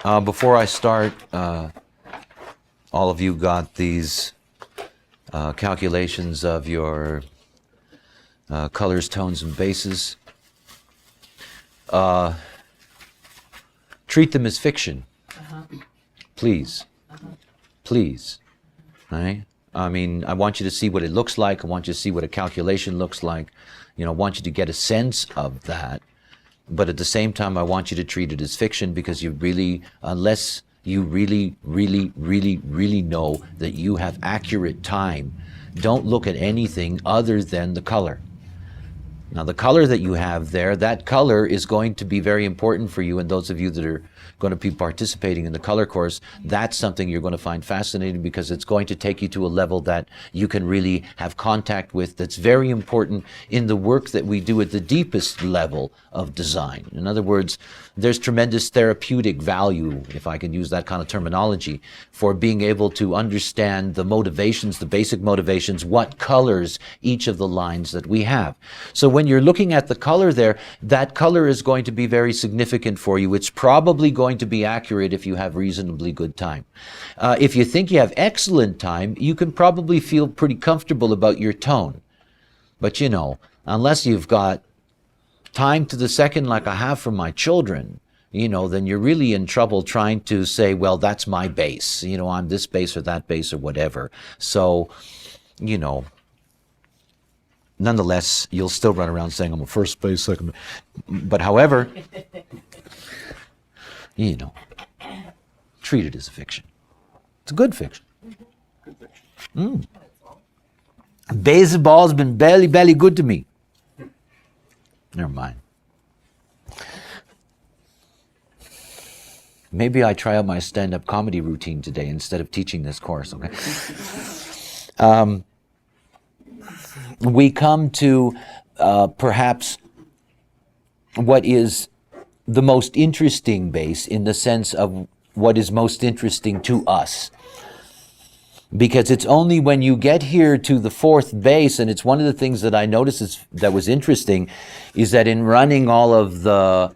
Before I start, all of you got these calculations of your colors, tones, and bases. Treat them as fiction, please. Please. Right? I mean, I want you to see what it looks like. I want you to see what a calculation looks like. I want you to get a sense of that. But at the same time, I want you to treat it as fiction, because you really, unless you really know that you have accurate time, don't look at anything other than the color. Now, the color that you have there, that color is going to be very important for you, and those of you that are going to be participating in the color course, that's something you're going to find fascinating, because it's going to take you to a level that you can really have contact with, that's very important in the work that we do at the deepest level of design. In other words, there's tremendous therapeutic value, if I can use that kind of terminology, for being able to understand the motivations, the basic motivations, what colors each of the lines that we have. So when you're looking at the color there, that color is going to be very significant for you. It's probably going to be accurate if you have reasonably good time. If you think you have excellent time, you can probably feel pretty comfortable about your tone. But unless you've got time to the second like I have for my children, then you're really in trouble trying to say, well, that's my base. I'm this base or that base or whatever. So, nonetheless, you'll still run around saying I'm a first base, second. But however, treat it as a fiction. It's a good fiction. Good fiction. Baseball's been belly good to me. Never mind. Maybe I try out my stand-up comedy routine today instead of teaching this course, okay? We come to perhaps what is the most interesting base, in the sense of what is most interesting to us. Because it's only when you get here to the fourth base, and it's one of the things that I noticed that was interesting, is that in running all of the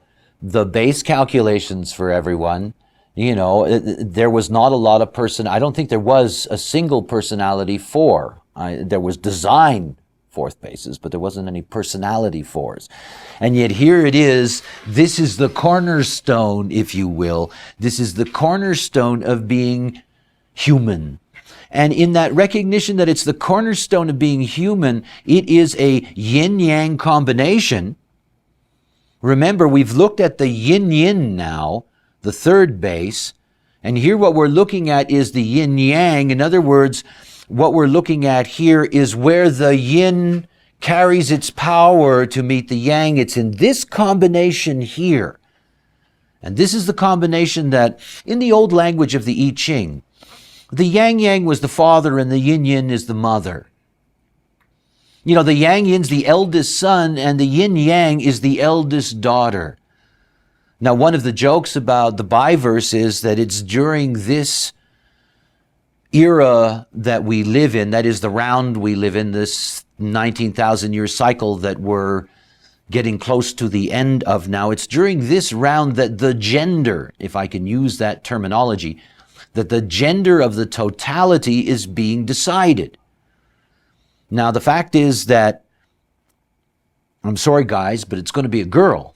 base calculations for everyone, there was not a lot of I don't think there was a single personality four. There was design fourth bases, but there wasn't any personality fours. And yet here it is. This is the cornerstone, if you will. This is the cornerstone of being human. And in that recognition that it's the cornerstone of being human, it is a yin-yang combination. Remember, we've looked at the yin-yin now, the third base, and here what we're looking at is the yin-yang. In other words, what we're looking at here is where the yin carries its power to meet the yang. It's in this combination here. And this is the combination that, in the old language of the I Ching, the yang-yang was the father and the yin-yin is the mother. The yang-yin's the eldest son and the yin-yang is the eldest daughter. Now, one of the jokes about the Biverse is that it's during this era that we live in, that is the round we live in, this 19,000 year cycle that we're getting close to the end of now. It's during this round that the gender, if I can use that terminology, that the gender of the totality is being decided. Now, the fact is that, I'm sorry guys, but it's going to be a girl.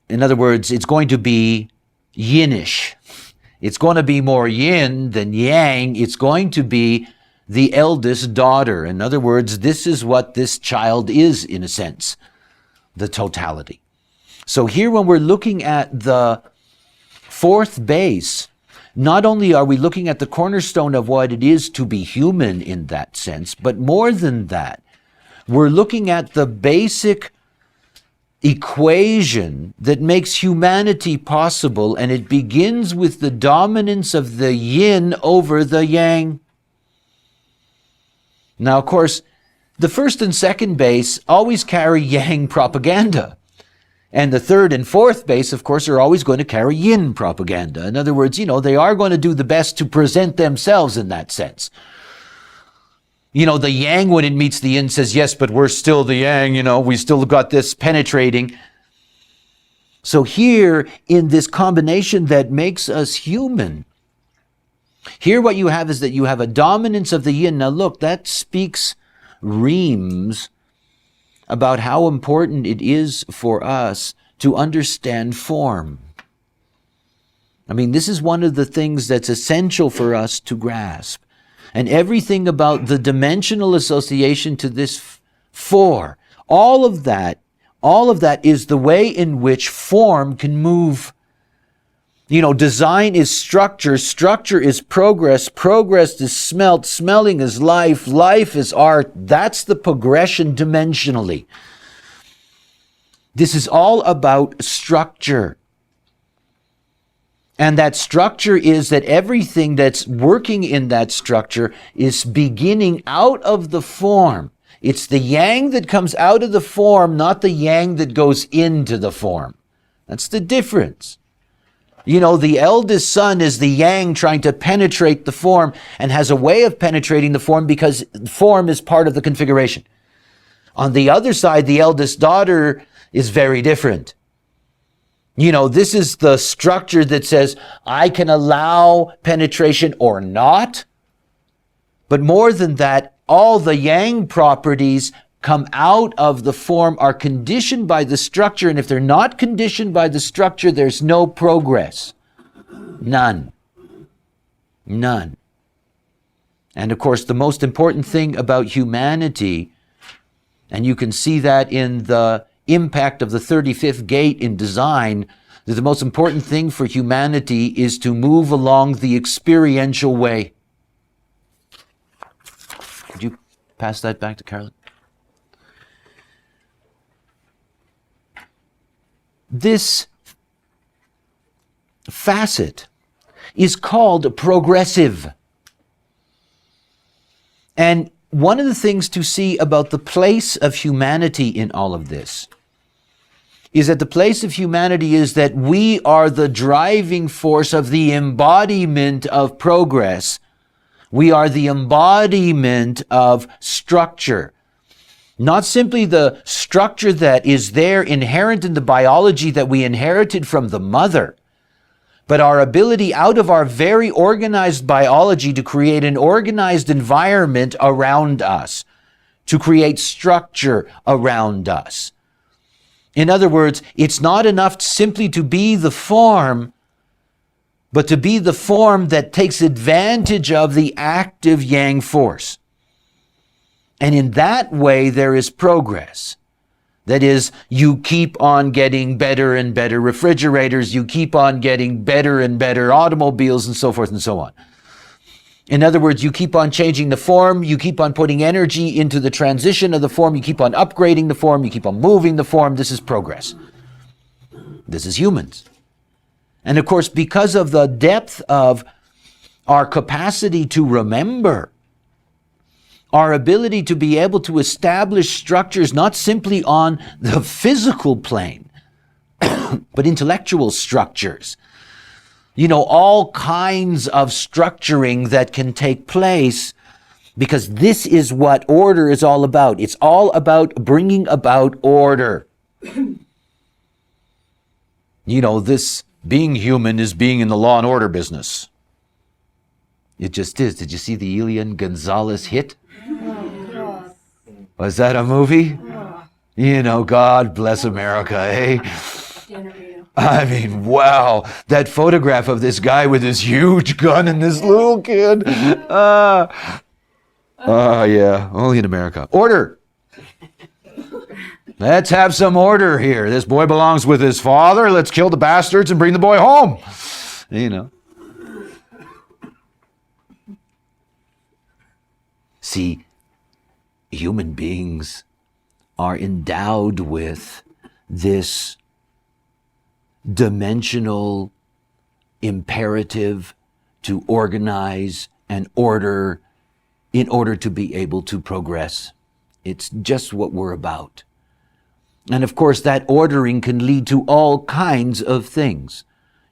In other words, it's going to be yinish. It's going to be more yin than yang. It's going to be the eldest daughter. In other words, this is what this child is, in a sense, the totality. So here, when we're looking at the fourth base, not only are we looking at the cornerstone of what it is to be human in that sense, but more than that, we're looking at the basic equation that makes humanity possible, and it begins with the dominance of the yin over the yang. Now, of course, the first and second base always carry yang propaganda. And the third and fourth base, of course, are always going to carry yin propaganda. In other words, they are going to do the best to present themselves in that sense. The yang, when it meets the yin, says, yes, but we're still the yang, we still got this penetrating. So here, in this combination that makes us human, here what you have is that you have a dominance of the yin. Now look, that speaks reams about how important it is for us to understand form. I mean, this is one of the things that's essential for us to grasp. And everything about the dimensional association to this four, all of that is the way in which form can move. Design is structure, structure is progress, progress is smelt, smelling is life, life is art. That's the progression dimensionally. This is all about structure. And that structure is that everything that's working in that structure is beginning out of the form. It's the yang that comes out of the form, not the yang that goes into the form. That's the difference. The eldest son is the yang trying to penetrate the form and has a way of penetrating the form because form is part of the configuration. On the other side, the eldest daughter is very different. This is the structure that says, I can allow penetration or not. But more than that, all the yang properties come out of the form, are conditioned by the structure. And if they're not conditioned by the structure, there's no progress. None. None. And of course, the most important thing about humanity, and you can see that in the impact of the 35th gate in design, that the most important thing for humanity is to move along the experiential way. Could you pass that back to Carolyn? This facet is called progressive. And one of the things to see about the place of humanity in all of this is that the place of humanity is that we are the driving force of the embodiment of progress. We are the embodiment of structure. Not simply the structure that is there inherent in the biology that we inherited from the mother, but our ability out of our very organized biology to create an organized environment around us, to create structure around us. In other words, it's not enough simply to be the form, but to be the form that takes advantage of the active yang force. And in that way, there is progress. That is, you keep on getting better and better refrigerators, you keep on getting better and better automobiles, and so forth and so on. In other words, you keep on changing the form, you keep on putting energy into the transition of the form, you keep on upgrading the form, you keep on moving the form. This is progress. This is humans. And of course, because of the depth of our capacity to remember, our ability to be able to establish structures not simply on the physical plane, but intellectual structures. All kinds of structuring that can take place, because this is what order is all about. It's all about bringing about order. This being human is being in the law and order business. It just is. Did you see the Elian Gonzalez hit? Was that a movie? God bless America, eh? I mean, wow. That photograph of this guy with this huge gun and this little kid. Yeah, only in America. Order. Let's have some order here. This boy belongs with his father. Let's kill the bastards and bring the boy home. See, human beings are endowed with this dimensional imperative to organize and order in order to be able to progress. It's just what we're about. And of course, that ordering can lead to all kinds of things.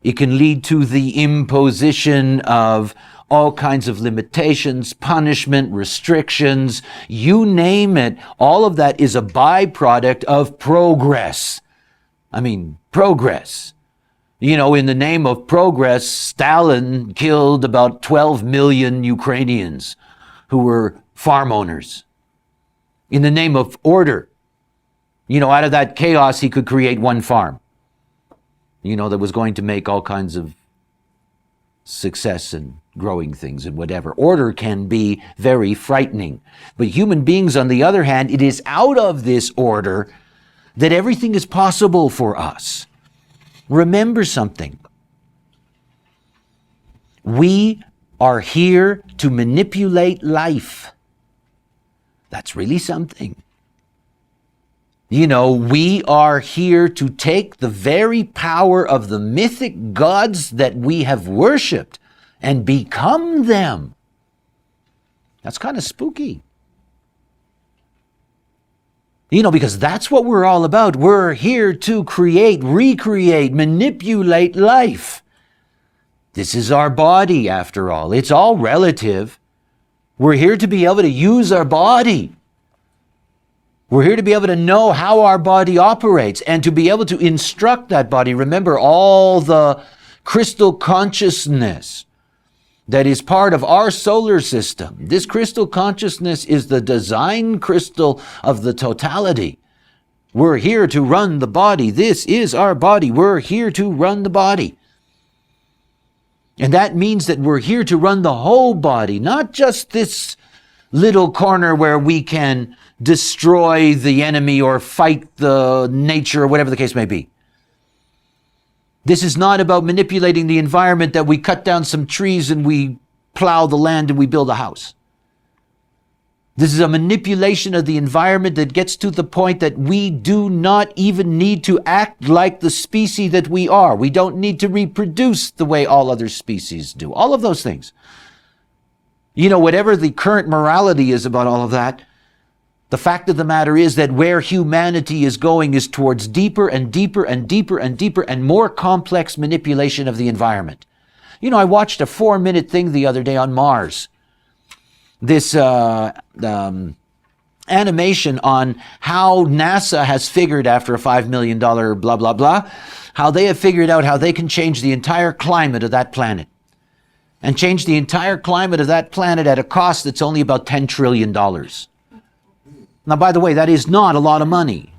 It can lead to the imposition of all kinds of limitations, punishment, restrictions, you name it. All of that is a byproduct of progress. I mean, progress. You know, in the name of progress, Stalin killed about 12 million Ukrainians who were farm owners. In the name of order, you know, out of that chaos, he could create one farm, you know, that was going to make all kinds of success and growing things and whatever. Order can be very frightening. But human beings, on the other hand, it is out of this order that everything is possible for us. Remember something. We are here to manipulate life. That's really something. You know, we are here to take the very power of the mythic gods that we have worshipped and become them. That's kind of spooky. You know, because that's what we're all about. We're here to create, recreate, manipulate life. This is our body, after all. It's all relative. We're here to be able to use our body. We're here to be able to know how our body operates and to be able to instruct that body. Remember, all the crystal consciousness that is part of our solar system. This crystal consciousness is the design crystal of the totality. We're here to run the body. This is our body. We're here to run the body. And that means that we're here to run the whole body, not just this little corner where we can destroy the enemy or fight the nature or whatever the case may be. This is not about manipulating the environment that we cut down some trees and we plow the land and we build a house. This is a manipulation of the environment that gets to the point that we do not even need to act like the species that we are. We don't need to reproduce the way all other species do. All of those things. You know, whatever the current morality is about all of that, the fact of the matter is that where humanity is going is towards deeper and deeper and deeper and deeper and more complex manipulation of the environment. You know, I watched a 4-minute thing the other day on Mars. This animation on how NASA has figured, after a $5 million blah, blah, blah, how they have figured out how they can change the entire climate of that planet. And change the entire climate of that planet at a cost that's only about $10 trillion. Now, by the way, that is not a lot of money.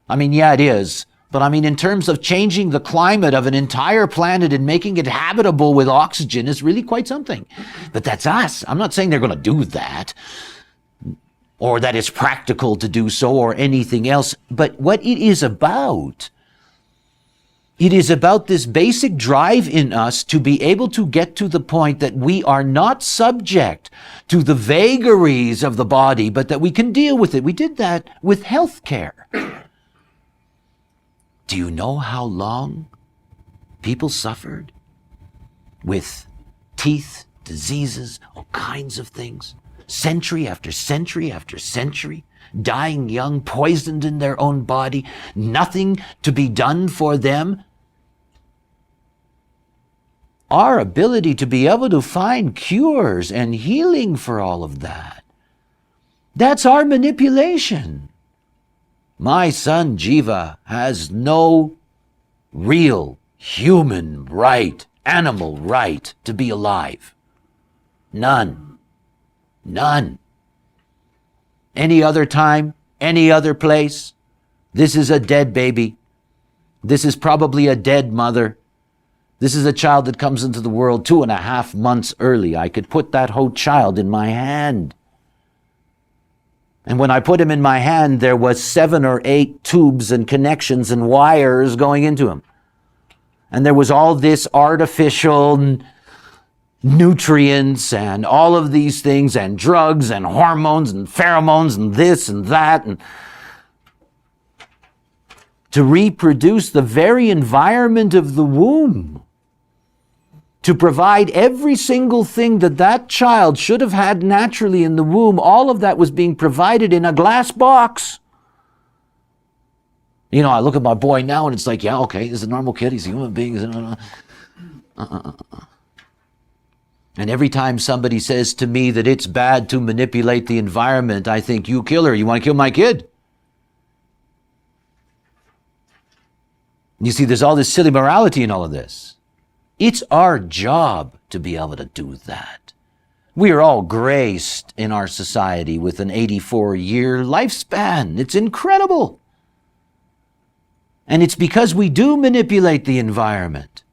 I mean, yeah, it is. But I mean, in terms of changing the climate of an entire planet and making it habitable with oxygen is really quite something. But that's us. I'm not saying they're going to do that, or that it's practical to do so, or anything else. But what it is about this basic drive in us to be able to get to the point that we are not subject to the vagaries of the body, but that we can deal with it. We did that with healthcare. Do you know how long people suffered with teeth, diseases, all kinds of things? Century after century after century, dying young, poisoned in their own body, nothing to be done for them. Our ability to be able to find cures and healing for all of that, that's our manipulation. My son Jiva has no real human right, animal right to be alive. None. None. Any other time, any other place, this is a dead baby. This is probably a dead mother. This is a child that comes into the world 2.5 months early. I could put that whole child in my hand. And when I put him in my hand, there was 7 or 8 tubes and connections and wires going into him. And there was all this artificial nutrients and all of these things and drugs and hormones and pheromones and this and that, and to reproduce the very environment of the womb, to provide every single thing that that child should have had naturally in the womb. All of that was being provided in a glass box. You know, I look at my boy now and it's like, yeah, okay, he's a normal kid, he's a human being. And every time somebody says to me that it's bad to manipulate the environment, I think, you killer, you want to kill my kid? You see, there's all this silly morality in all of this. It's our job to be able to do that. We are all graced in our society with an 84-year lifespan. It's incredible. And it's because we do manipulate the environment.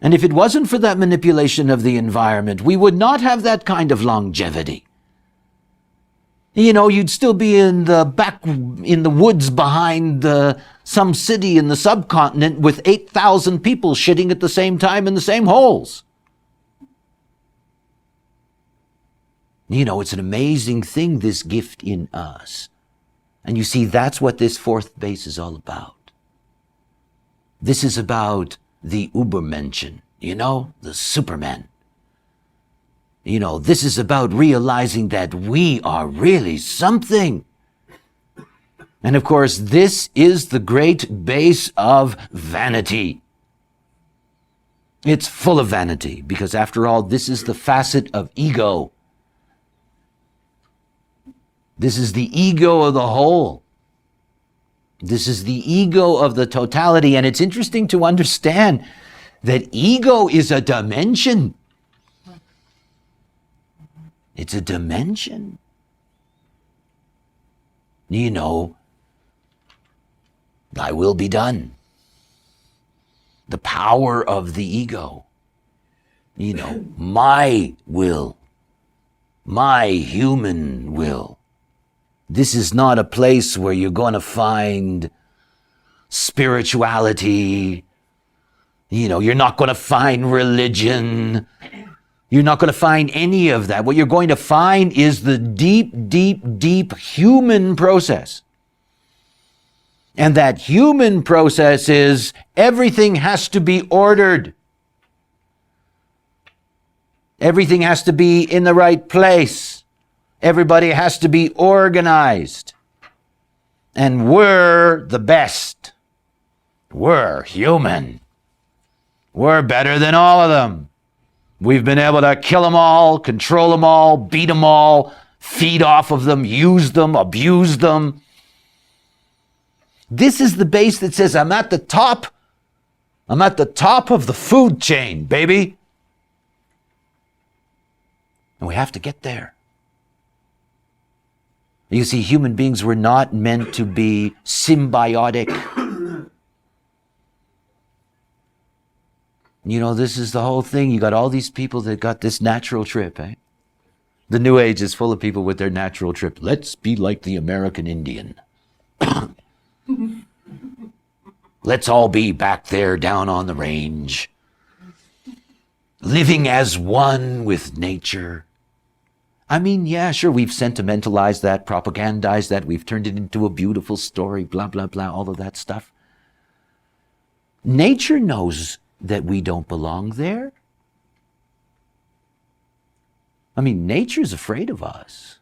And if it wasn't for that manipulation of the environment, we would not have that kind of longevity. You know, you'd still be in the woods behind some city in the subcontinent with 8,000 people shitting at the same time in the same holes. You know, it's an amazing thing, this gift in us. And you see, that's what this fourth base is all about. This is about the Übermenschen, you know, the Superman. You know, this is about realizing that we are really something. And of course, this is the great base of vanity. It's full of vanity, because after all, this is the facet of ego. This is the ego of the whole. This is the ego of the totality. And it's interesting to understand that ego is a dimension. It's a dimension. You know, thy will be done. The power of the ego. You know, my will. My human will. This is not a place where you're going to find spirituality. You know, you're not going to find religion. You're not going to find any of that. What you're going to find is the deep, deep, deep human process. And that human process is everything has to be ordered. Everything has to be in the right place. Everybody has to be organized. And we're the best. We're human. We're better than all of them. We've been able to kill them all, control them all, beat them all, feed off of them, use them, abuse them. This is the base that says, I'm at the top. I'm at the top of the food chain, baby. And we have to get there. You see, human beings were not meant to be symbiotic. You know, this is the whole thing. You got all these people that got this natural trip, eh? The New Age is full of people with their natural trip. Let's be like the American Indian. Let's all be back there down on the range, living as one with nature. I mean, yeah, sure, we've sentimentalized that, propagandized that, we've turned it into a beautiful story, blah, blah, blah, all of that stuff. Nature knows that we don't belong there. I mean, nature's afraid of us.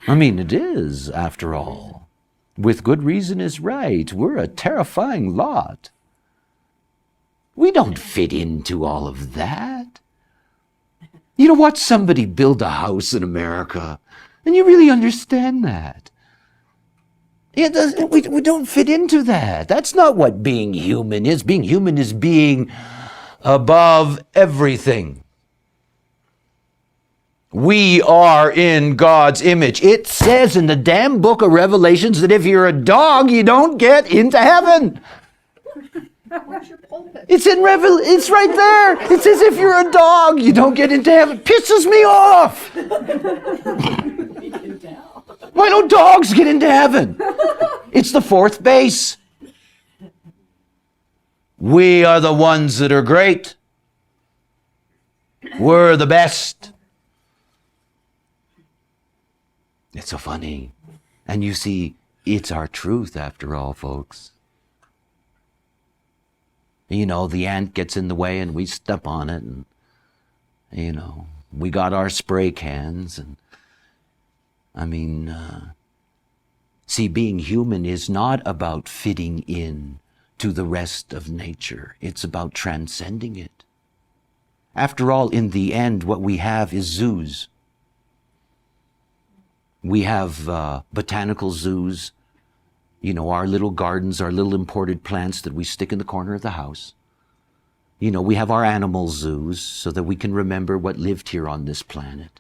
I mean, it is, after all. With good reason is right. We're a terrifying lot. We don't fit into all of that. You know, watch somebody build a house in America, and you really understand that. We don't fit into that. That's not what being human is. Being human is being above everything. We are in God's image. It says in the damn book of Revelations that if you're a dog, you don't get into heaven. Where's your pulpit? It's right there. It says if you're a dog, you don't get into heaven. Pisses me off. Why don't dogs get into heaven? It's the fourth base. We are the ones that are great. We're the best. It's so funny. And you see, it's our truth after all, folks. You know, the ant gets in the way and we step on it, and, you know, we got our spray cans. And I mean, see, being human is not about fitting in to the rest of nature. It's about transcending it. After all, in the end, what we have is zoos. We have botanical zoos. You know, our little gardens, our little imported plants that we stick in the corner of the house. You know, we have our animal zoos so that we can remember what lived here on this planet.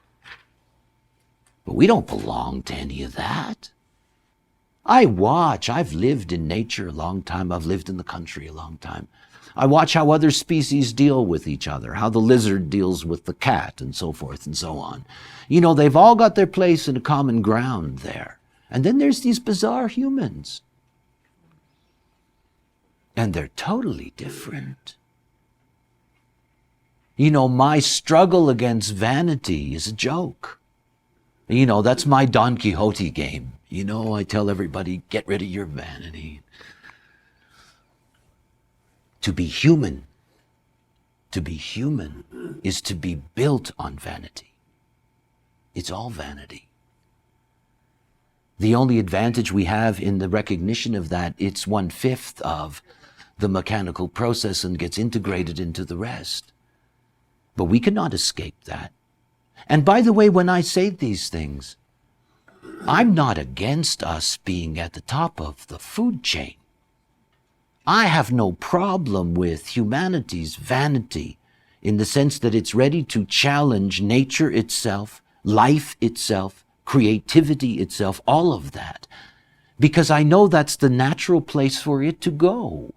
But we don't belong to any of that. I've lived in nature a long time. I've lived in the country a long time. I watch how other species deal with each other, how the lizard deals with the cat, and so forth and so on. You know, they've all got their place in a common ground there. And then there's these bizarre humans. And they're totally different. You know, my struggle against vanity is a joke. You know, that's my Don Quixote game. You know, I tell everybody, get rid of your vanity. To be human is to be built on vanity. It's all vanity. The only advantage we have in the recognition of that, it's 1/5 of the mechanical process and gets integrated into the rest. But we cannot escape that. And by the way, when I say these things, I'm not against us being at the top of the food chain. I have no problem with humanity's vanity in the sense that it's ready to challenge nature itself, life itself, creativity itself, all of that. Because I know that's the natural place for it to go.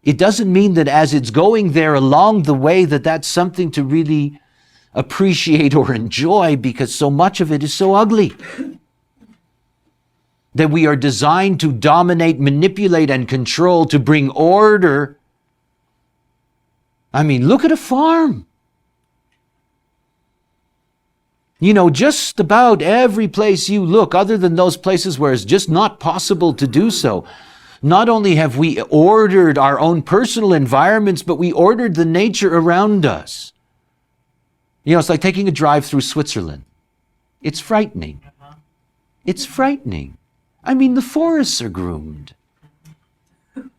It doesn't mean that as it's going there along the way that that's something to really appreciate or enjoy, because so much of it is so ugly. That we are designed to dominate, manipulate, and control, to bring order. I mean, look at a farm. You know, just about every place you look, other than those places where it's just not possible to do so, not only have we ordered our own personal environments, but we ordered the nature around us. You know, it's like taking a drive through Switzerland. It's frightening. It's frightening. I mean, the forests are groomed.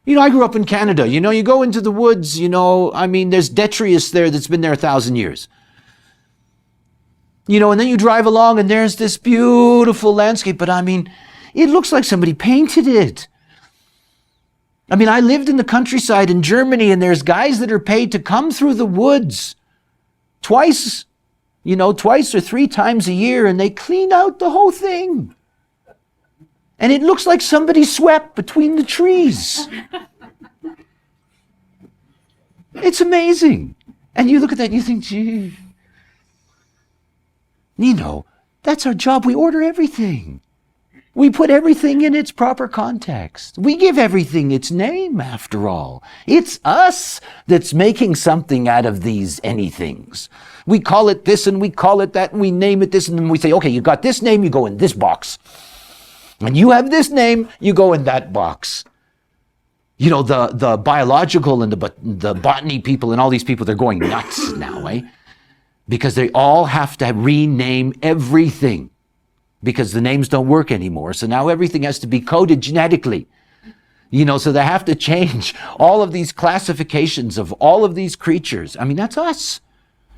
You know, I grew up in Canada. You know, you go into the woods, you know, I mean, there's detritus there that's been there 1,000 years. You know, and then you drive along and there's this beautiful landscape, but I mean, it looks like somebody painted it. I mean, I lived in the countryside in Germany, and there's guys that are paid to come through the woods twice or 3 times a year, and they clean out the whole thing. And it looks like somebody swept between the trees. It's amazing. And you look at that and you think, gee, you know, that's our job. We order everything. We put everything in its proper context. We give everything its name, after all. It's us that's making something out of these anythings. We call it this and we call it that and we name it this, and then we say, okay, you got this name, you go in this box. And you have this name, you go in that box. You know, the biological and the botany people and all these people, they're going nuts now, eh? Because they all have to rename everything because the names don't work anymore. So now everything has to be coded genetically. You know, so they have to change all of these classifications of all of these creatures. I mean, that's us.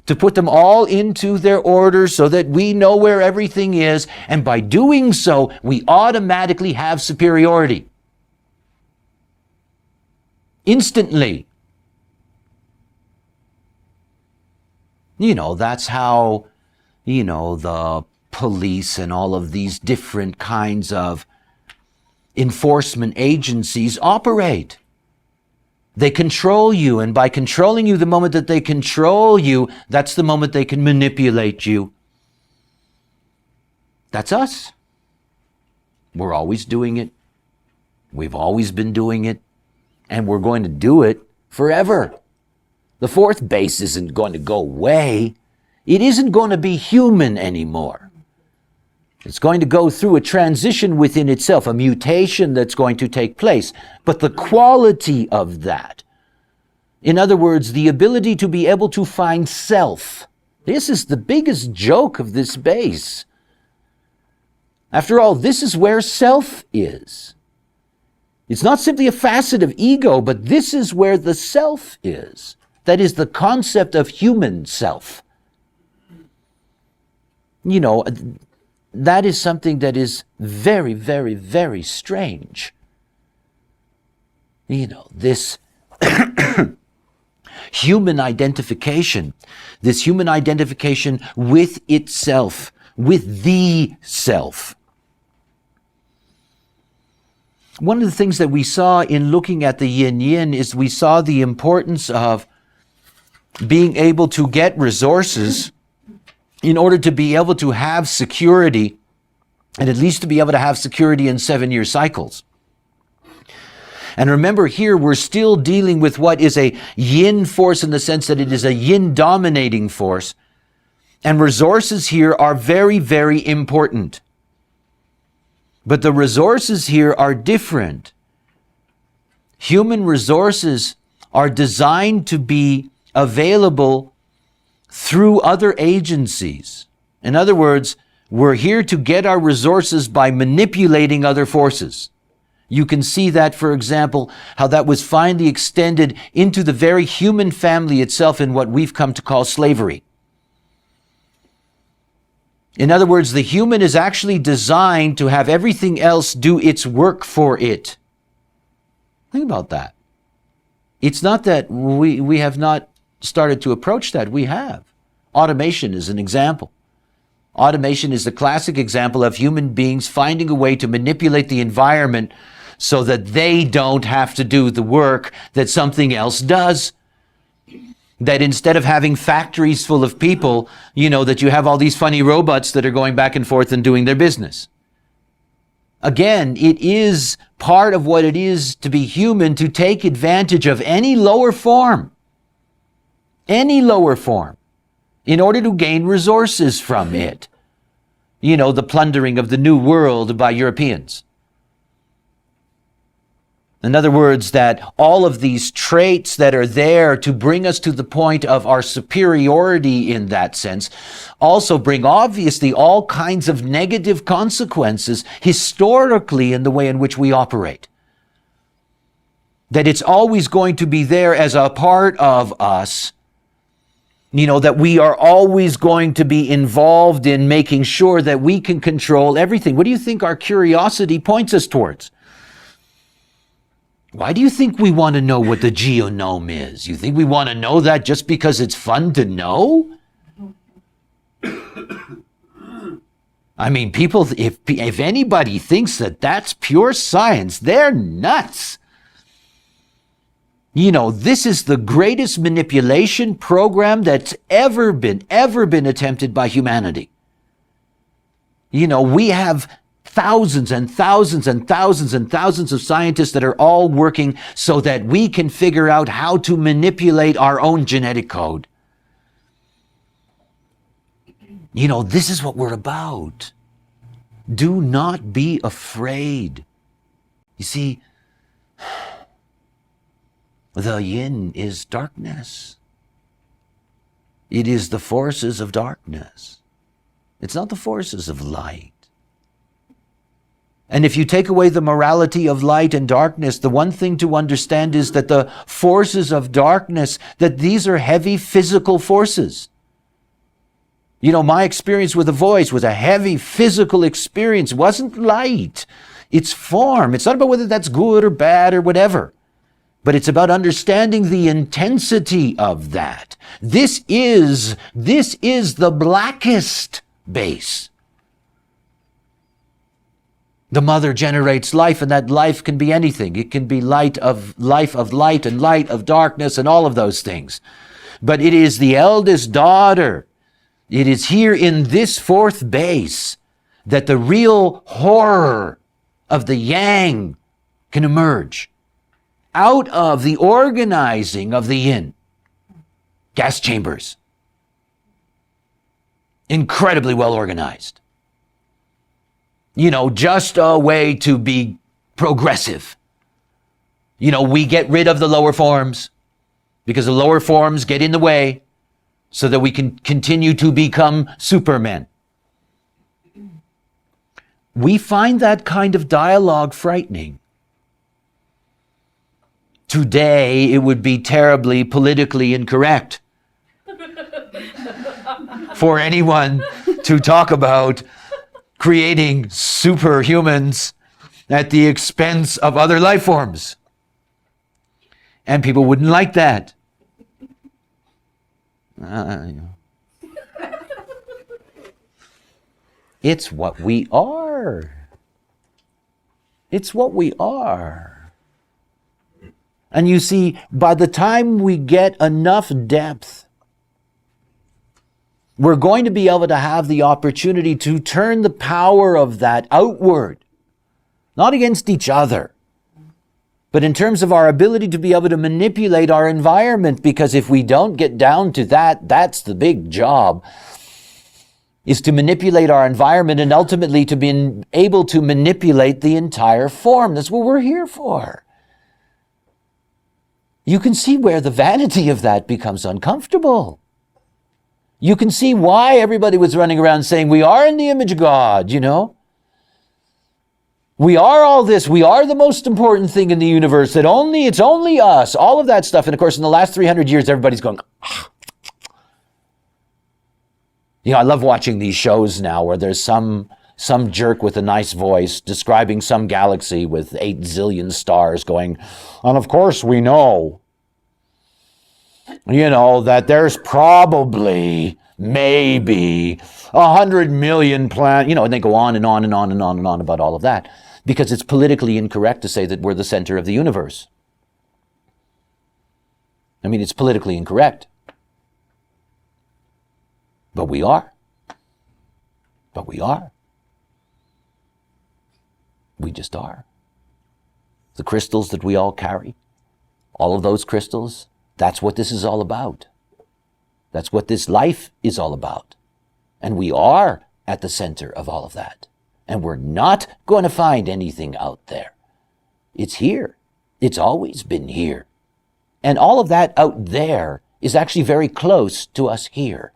To put them all into their order so that we know where everything is. And by doing so, we automatically have superiority. Instantly. You know, that's how, you know, the police and all of these different kinds of enforcement agencies operate. They control you, and by controlling you, the moment that they control you, that's the moment they can manipulate you. That's us. We're always doing it. We've always been doing it, and we're going to do it forever. The fourth base isn't going to go away. It isn't going to be human anymore. It's going to go through a transition within itself, a mutation that's going to take place. But the quality of that, in other words, the ability to be able to find self, this is the biggest joke of this base. After all, this is where self is. It's not simply a facet of ego, but this is where the self is. That is the concept of human self. You know, that is something that is very, very, very strange. This human identification, with itself, with the self. One of the things that we saw in looking at the yin-yin is we saw the importance of being able to get resources in order to be able to have security, and at least to be able to have security in 7-year cycles. And remember, here we're still dealing with what is a yin force in the sense that it is a yin dominating force. And resources here are very, very important. But the resources here are different. Human resources are designed to be available through other agencies. In other words, we're here to get our resources by manipulating other forces. You can see that, for example, how that was finally extended into the very human family itself in what we've come to call slavery. In other words, the human is actually designed to have everything else do its work for it. Think about that. It's not that we have not started to approach that. We have. Automation is an example. Automation is the classic example of human beings finding a way to manipulate the environment so that they don't have to do the work that something else does. That instead of having factories full of people, that you have all these funny robots that are going back and forth and doing their business. Again, it is part of what it is to be human to take advantage of any lower form, in order to gain resources from it. The plundering of the New World by Europeans. In other words, that all of these traits that are there to bring us to the point of our superiority in that sense also bring obviously all kinds of negative consequences historically in the way in which we operate. That it's always going to be there as a part of us, that we are always going to be involved in making sure that we can control everything. What do you think our curiosity points us towards? Why do you think we want to know what the genome is? You think we want to know that just because it's fun to know? I mean, people, if anybody thinks that that's pure science, they're nuts. This is the greatest manipulation program that's ever been attempted by humanity. We have thousands and thousands and thousands and thousands of scientists that are all working so that we can figure out how to manipulate our own genetic code. This is what we're about. Do not be afraid. You see, the yin is darkness. It is the forces of darkness. It's not the forces of light. And if you take away the morality of light and darkness, the one thing to understand is that the forces of darkness, that these are heavy physical forces. My experience with the voice was a heavy physical experience. It wasn't light. It's form. It's not about whether that's good or bad or whatever. But it's about understanding the intensity of that. This is the blackest base. The mother generates life, and that life can be anything. It can be life of light and light of darkness and all of those things. But it is the eldest daughter. It is here in this fourth base that the real horror of the yang can emerge. Out of the organizing of the yin. Gas chambers. Incredibly well organized. Just a way to be progressive. We get rid of the lower forms because the lower forms get in the way so that we can continue to become supermen. We find that kind of dialogue frightening. Today, it would be terribly politically incorrect for anyone to talk about creating superhumans at the expense of other life forms. And people wouldn't like that. It's what we are. It's what we are. And you see, by the time we get enough depth, we're going to be able to have the opportunity to turn the power of that outward, not against each other, but in terms of our ability to be able to manipulate our environment. Because if we don't get down to that, that's the big job, is to manipulate our environment and ultimately to be able to manipulate the entire form. That's what we're here for. You can see where the vanity of that becomes uncomfortable. You can see why everybody was running around saying, we are in the image of God, you know. We are all this. We are the most important thing in the universe. That it's only us. All of that stuff. And of course, in the last 300 years, everybody's going, ah. You know, I love watching these shows now where there's some jerk with a nice voice describing some galaxy with 8 zillion stars going, and of course we know, you know, that there's probably, maybe 100 million planets, you know, and they go on and on and on and on and on about all of that because it's politically incorrect to say that we're the center of the universe. I mean, it's politically incorrect. But we are. But we are. We just are. The crystals that we all carry, all of those crystals, that's what this is all about. That's what this life is all about. And we are at the center of all of that. And we're not going to find anything out there. It's here. It's always been here. And all of that out there is actually very close to us here.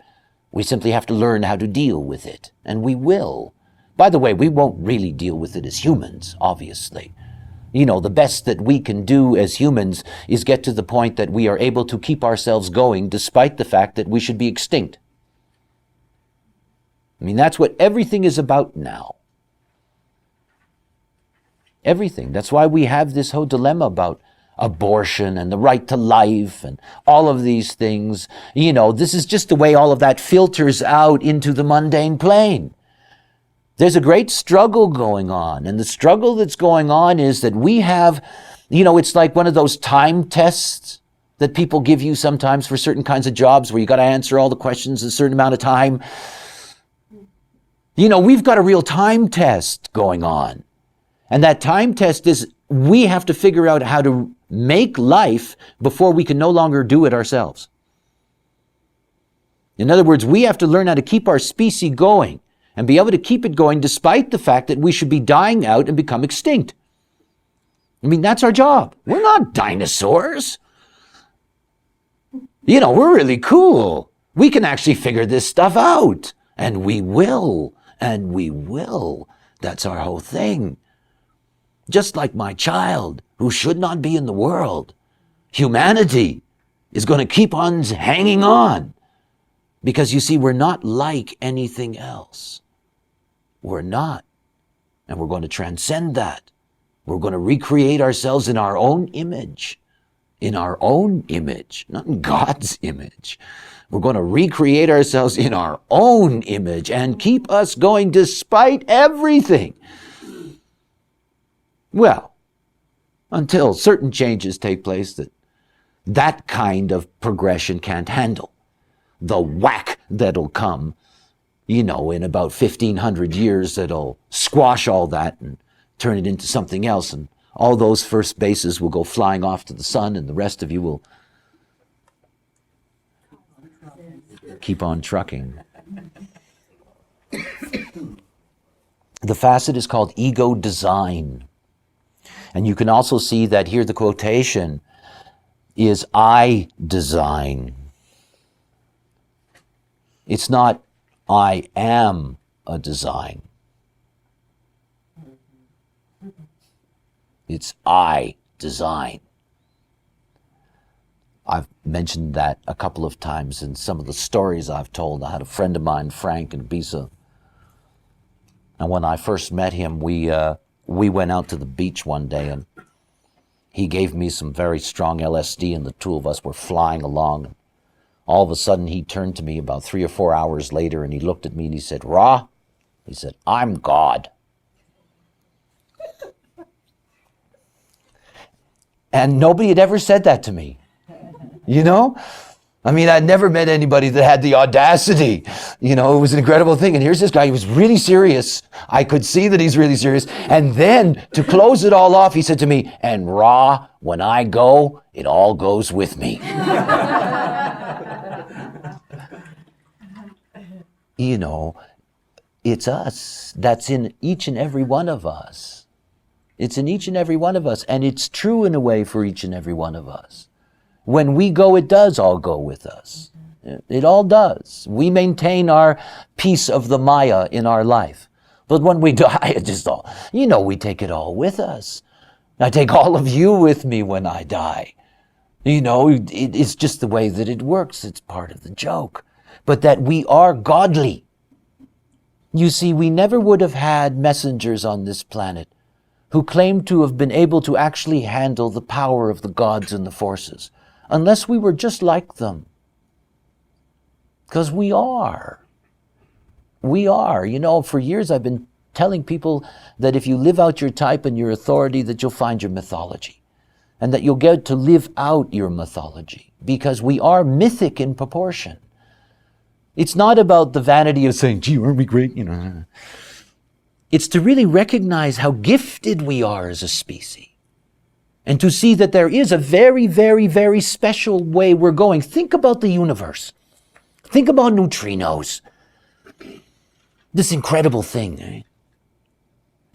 We simply have to learn how to deal with it, and we will. By the way, we won't really deal with it as humans, obviously. You know, the best that we can do as humans is get to the point that we are able to keep ourselves going despite the fact that we should be extinct. I mean, that's what everything is about now. Everything. That's why we have this whole dilemma about abortion and the right to life and all of these things. You know, this is just the way all of that filters out into the mundane plane. There's a great struggle going on. And the struggle that's going on is that we have, you know, it's like one of those time tests that people give you sometimes for certain kinds of jobs where you got to answer all the questions in a certain amount of time. You know, we've got a real time test going on. And that time test is we have to figure out how to make life before we can no longer do it ourselves. In other words, we have to learn how to keep our species going and be able to keep it going despite the fact that we should be dying out and become extinct. I mean, that's our job. We're not dinosaurs. You know, we're really cool. We can actually figure this stuff out. And we will. And we will. That's our whole thing. Just like my child, who should not be in the world, humanity is going to keep on hanging on. Because you see, we're not like anything else. We're not. And we're going to transcend that. We're going to recreate ourselves in our own image. In our own image, not in God's image. We're going to recreate ourselves in our own image and keep us going despite everything. Well, until certain changes take place that kind of progression can't handle. The whack that'll come, you know, in about 1,500 years that'll squash all that and turn it into something else. And all those first bases will go flying off to the sun and the rest of you will keep on trucking. The facet is called ego design. And you can also see that here the quotation is I design. It's not I am a design. It's I design. I've mentioned that a couple of times in some of the stories I've told. I had a friend of mine, Frank in Ibiza, And when I first met him, we went out to the beach one day, and he gave me some very strong LSD, and the two of us were flying along. All of a sudden, he turned to me about 3 or 4 hours later, and he looked at me and he said, "Ra," he said, "I'm God." And nobody had ever said that to me, you know? I mean, I'd never met anybody that had the audacity. You know, it was an incredible thing. And here's this guy, he was really serious. I could see that he's really serious. And then to close it all off, he said to me, "And Ra, when I go, it all goes with me." You know, it's us. That's in each and every one of us. It's in each and every one of us. And it's true in a way for each and every one of us. When we go, it does all go with us. It all does. We maintain our piece of the Maya in our life. But when we die, it just all, you know, we take it all with us. I take all of you with me when I die. You know, it's just the way that it works. It's part of the joke. But that we are godly. You see, we never would have had messengers on this planet who claimed to have been able to actually handle the power of the gods and the forces, unless we were just like them. Because we are. We are. You know, for years I've been telling people that if you live out your type and your authority, that you'll find your mythology. And that you'll get to live out your mythology. Because we are mythic in proportion. It's not about the vanity of saying, "Gee, aren't we great?" You know. It's to really recognize how gifted we are as a species. And to see that there is a very, very, very special way we're going. Think about the universe. Think about neutrinos. This incredible thing. Eh?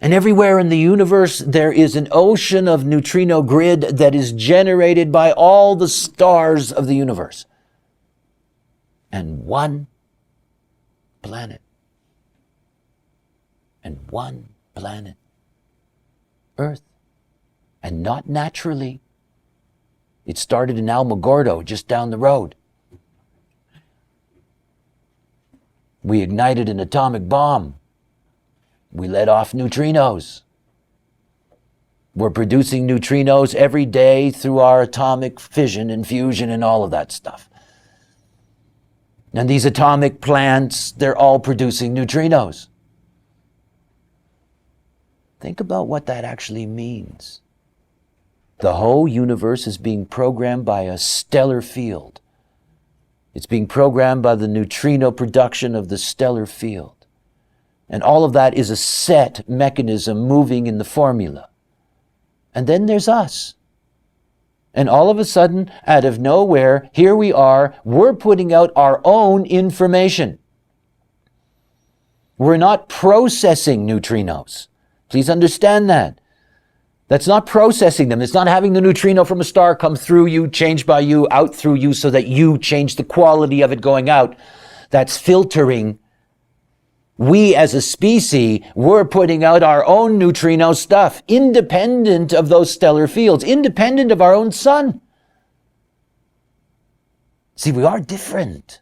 And everywhere in the universe, there is an ocean of neutrino grid that is generated by all the stars of the universe. And one planet. And one planet. Earth. And not naturally. It started in Alamogordo, just down the road. We ignited an atomic bomb. We let off neutrinos. We're producing neutrinos every day through our atomic fission and fusion and all of that stuff. And these atomic plants, they're all producing neutrinos. Think about what that actually means. The whole universe is being programmed by a stellar field. It's being programmed by the neutrino production of the stellar field. And all of that is a set mechanism moving in the formula. And then there's us. And all of a sudden, out of nowhere, here we are, we're putting out our own information. We're not processing neutrinos. Please understand that. That's not processing them. It's not having the neutrino from a star come through you, changed by you, out through you, so that you change the quality of it going out. That's filtering. We as a species, we're putting out our own neutrino stuff, independent of those stellar fields, independent of our own sun. See, we are different.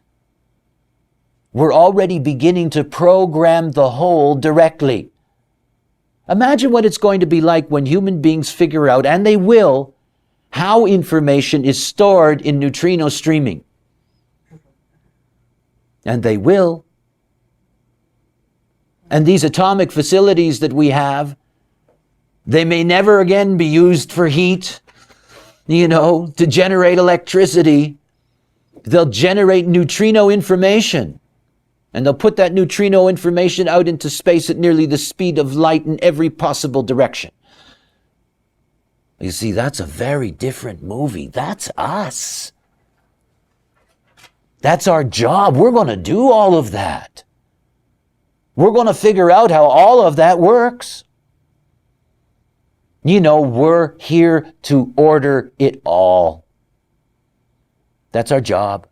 We're already beginning to program the whole directly. Imagine what it's going to be like when human beings figure out, and they will, how information is stored in neutrino streaming. And they will. And these atomic facilities that we have, they may never again be used for heat, to generate electricity. They'll generate neutrino information. And they'll put that neutrino information out into space at nearly the speed of light in every possible direction. You see, that's a very different movie. That's us. That's our job. We're going to do all of that. We're going to figure out how all of that works. We're here to order it all. That's our job.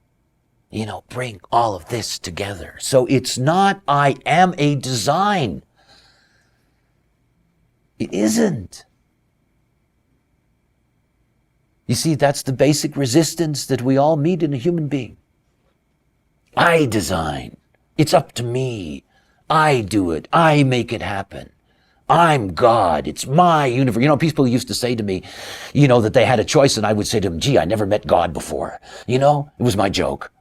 Bring all of this together. So it's not, I am a design. It isn't. You see, that's the basic resistance that we all meet in a human being. I design. It's up to me. I do it. I make it happen. I'm God. It's my universe. People used to say to me, that they had a choice, and I would say to them, gee, I never met God before. It was my joke.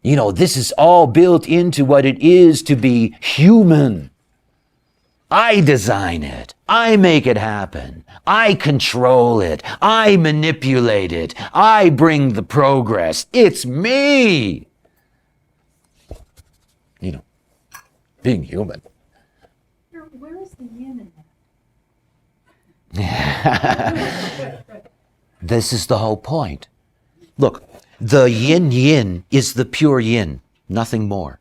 This is all built into what it is to be human. I design it. I make it happen. I control it. I manipulate it. I bring the progress. It's me. Being human. Where is the yin in that? This is the whole point. Look, the yin is the pure yin, nothing more.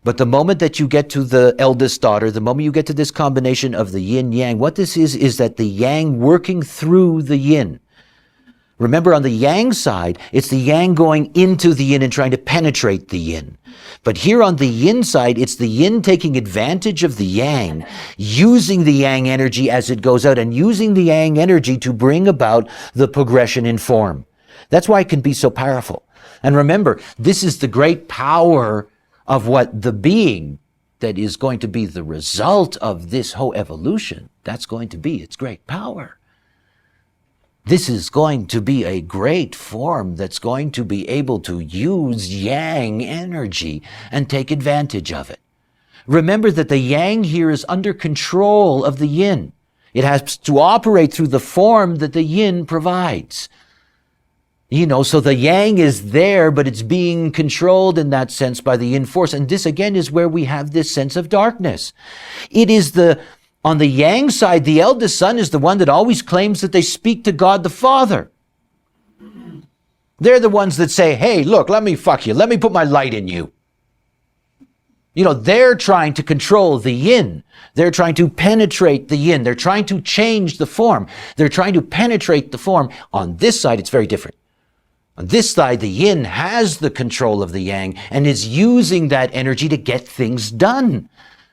But the moment that you get to the eldest daughter, the moment you get to this combination of the yin yang, what this is that the yang working through the yin. Remember, on the yang side, it's the yang going into the yin and trying to penetrate the yin. But here on the yin side, it's the yin taking advantage of the yang, using the yang energy as it goes out, and using the yang energy to bring about the progression in form. That's why it can be so powerful. And remember, this is the great power of what the being that is going to be the result of this whole evolution, that's going to be its great power. This is going to be a great form that's going to be able to use yang energy and take advantage of it. Remember that the yang here is under control of the yin. It has to operate through the form that the yin provides. So the yang is there, but it's being controlled in that sense by the yin force. And this again is where we have this sense of darkness. It is on the yang side, the eldest son is the one that always claims that they speak to God the Father. They're the ones that say, hey, look, let me fuck you. Let me put my light in you. They're trying to control the yin. They're trying to penetrate the yin. They're trying to change the form. They're trying to penetrate the form. On this side, it's very different. On this side, the yin has the control of the yang and is using that energy to get things done.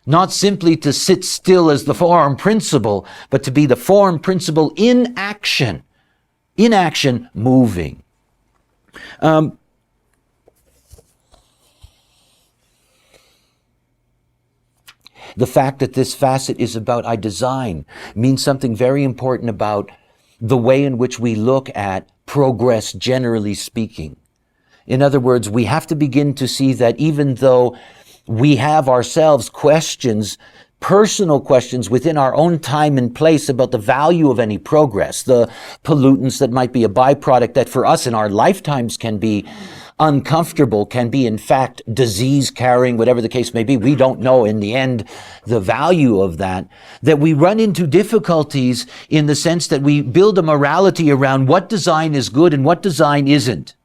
Not simply to sit still as the form principle, but to be the form principle in action. In action, moving. The fact that this facet is about I design means something very important about the way in which we look at progress, generally speaking. In other words, we have to begin to see that even though we have ourselves questions, personal questions within our own time and place about the value of any progress, the pollutants that might be a byproduct that for us in our lifetimes can be uncomfortable, can be in fact disease carrying, whatever the case may be. We don't know in the end the value of that we run into difficulties in the sense that we build a morality around what design is good and what design isn't.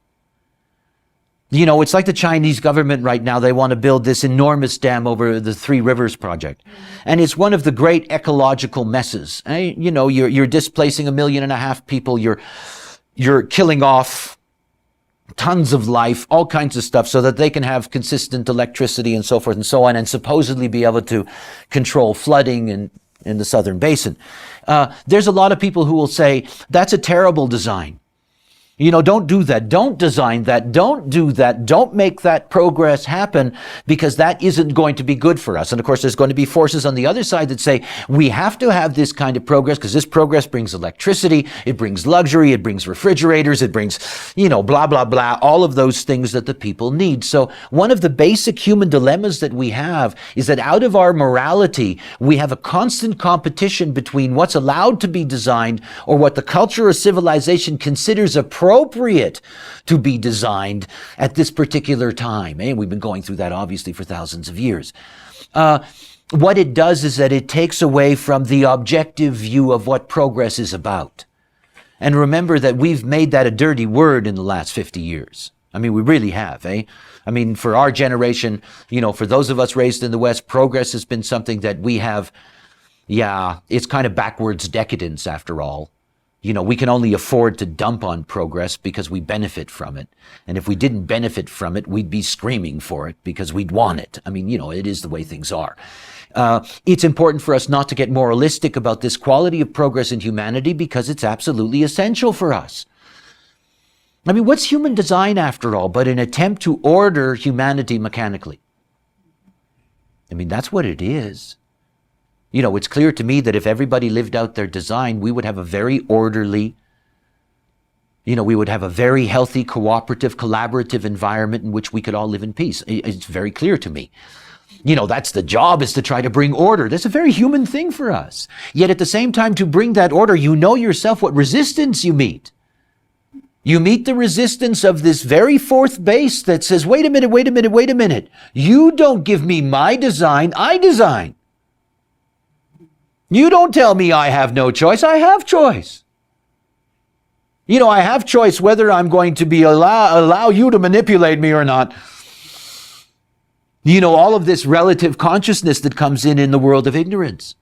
It's like the Chinese government right now. They want to build this enormous dam over the Three Rivers project. And it's one of the great ecological messes. You're displacing 1.5 million people. You're killing off tons of life, all kinds of stuff, so that they can have consistent electricity and so forth and so on, and supposedly be able to control flooding in the southern basin. There's a lot of people who will say, that's a terrible design. Don't do that. Don't design that. Don't do that. Don't make that progress happen, because that isn't going to be good for us. And of course, there's going to be forces on the other side that say, we have to have this kind of progress because this progress brings electricity, it brings luxury, it brings refrigerators, it brings, blah, blah, blah, all of those things that the people need. So one of the basic human dilemmas that we have is that out of our morality, we have a constant competition between what's allowed to be designed or what the culture or civilization considers appropriate to be designed at this particular time. And we've been going through that obviously for thousands of years. What it does is that it takes away from the objective view of what progress is about. And remember that we've made that a dirty word in the last 50 years. We really have, for our generation, for those of us raised in the West, progress has been something that we have, it's kind of backwards decadence after all. We can only afford to dump on progress because we benefit from it. And if we didn't benefit from it, we'd be screaming for it because we'd want it. It is the way things are. It's important for us not to get moralistic about this quality of progress in humanity because it's absolutely essential for us. What's human design after all but an attempt to order humanity mechanically? I mean, that's what it is. You know, it's clear to me that if everybody lived out their design, we would have a very orderly, we would have a very healthy, cooperative, collaborative environment in which we could all live in peace. It's very clear to me. That's the job, is to try to bring order. That's a very human thing for us. Yet at the same time, to bring that order, you know yourself what resistance you meet. You meet the resistance of this very fourth base that says, wait a minute. You don't give me my design, I design. You don't tell me I have no choice, I have choice. I have choice whether I'm going to be allow you to manipulate me or not. All of this relative consciousness that comes in the world of ignorance.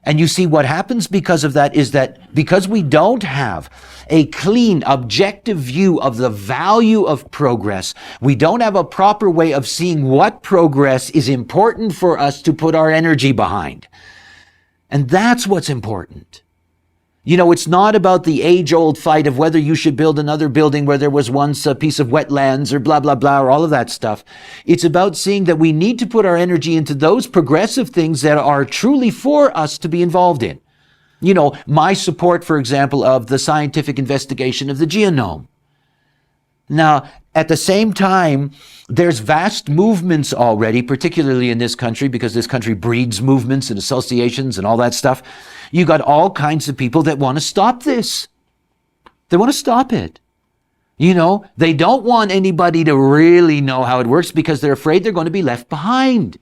And you see what happens because of that is that because we don't have a clean, objective view of the value of progress, we don't have a proper way of seeing what progress is important for us to put our energy behind. And that's what's important. It's not about the age-old fight of whether you should build another building where there was once a piece of wetlands or blah, blah, blah, or all of that stuff. It's about seeing that we need to put our energy into those progressive things that are truly for us to be involved in. My support, for example, of the scientific investigation of the genome. Now, at the same time, there's vast movements already, particularly in this country, because this country breeds movements and associations and all that stuff. You got all kinds of people that want to stop this. They want to stop it. They don't want anybody to really know how it works because they're afraid they're going to be left behind.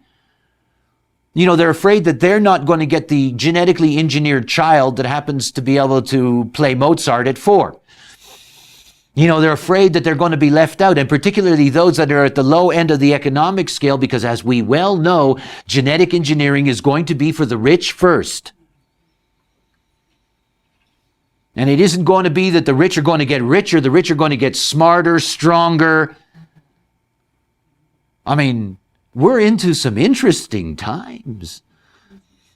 They're afraid that they're not going to get the genetically engineered child that happens to be able to play Mozart at 4. They're afraid that they're going to be left out, and particularly those that are at the low end of the economic scale, because as we well know, genetic engineering is going to be for the rich first. And it isn't going to be that the rich are going to get richer, the rich are going to get smarter, stronger. I mean, we're into some interesting times.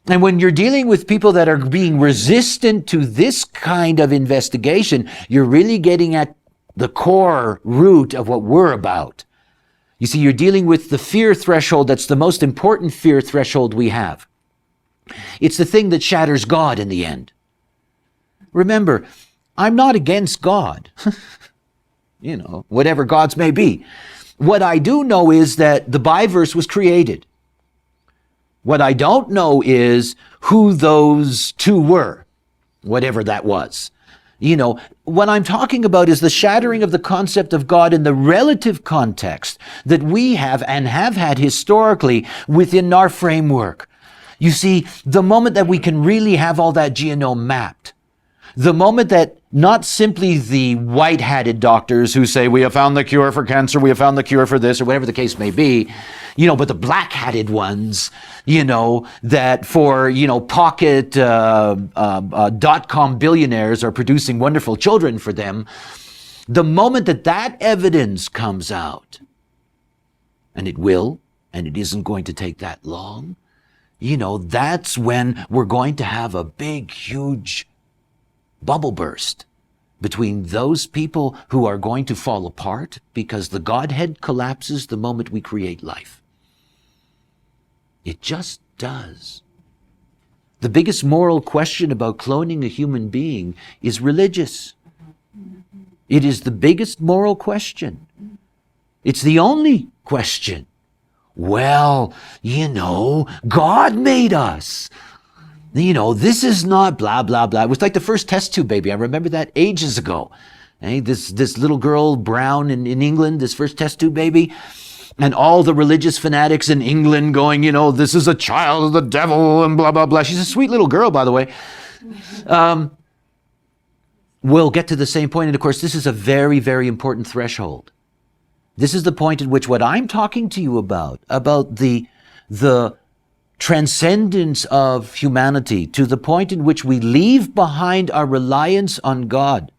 And when you're dealing with people that are being resistant to this kind of investigation, you're really getting at the core root of what we're about. You see, you're dealing with the fear threshold that's the most important fear threshold we have. It's the thing that shatters God in the end. Remember, I'm not against God, whatever gods may be. What I do know is that the Biverse was created. What I don't know is who those two were, whatever that was. What I'm talking about is the shattering of the concept of God in the relative context that we have and have had historically within our framework. You see, the moment that we can really have all that genome mapped, the moment that not simply the white-hatted doctors who say, we have found the cure for cancer, we have found the cure for this, or whatever the case may be, but the black-hatted ones, that for, pocket .com billionaires are producing wonderful children for them, the moment that that evidence comes out, and it will, and it isn't going to take that long, that's when we're going to have a big, huge bubble burst between those people who are going to fall apart because the Godhead collapses the moment we create life. It just does. The biggest moral question about cloning a human being is religious. It is the biggest moral question. It's the only question. Well, God made us. This is not blah, blah, blah. It was like the first test tube baby. I remember that ages ago. This little girl, Brown in England, this first test tube baby, and all the religious fanatics in England going, this is a child of the devil and blah, blah, blah. She's a sweet little girl, by the way. We'll get to the same point. And of course, this is a very, very important threshold. This is the point at which what I'm talking to you about the transcendence of humanity to the point in which we leave behind our reliance on God,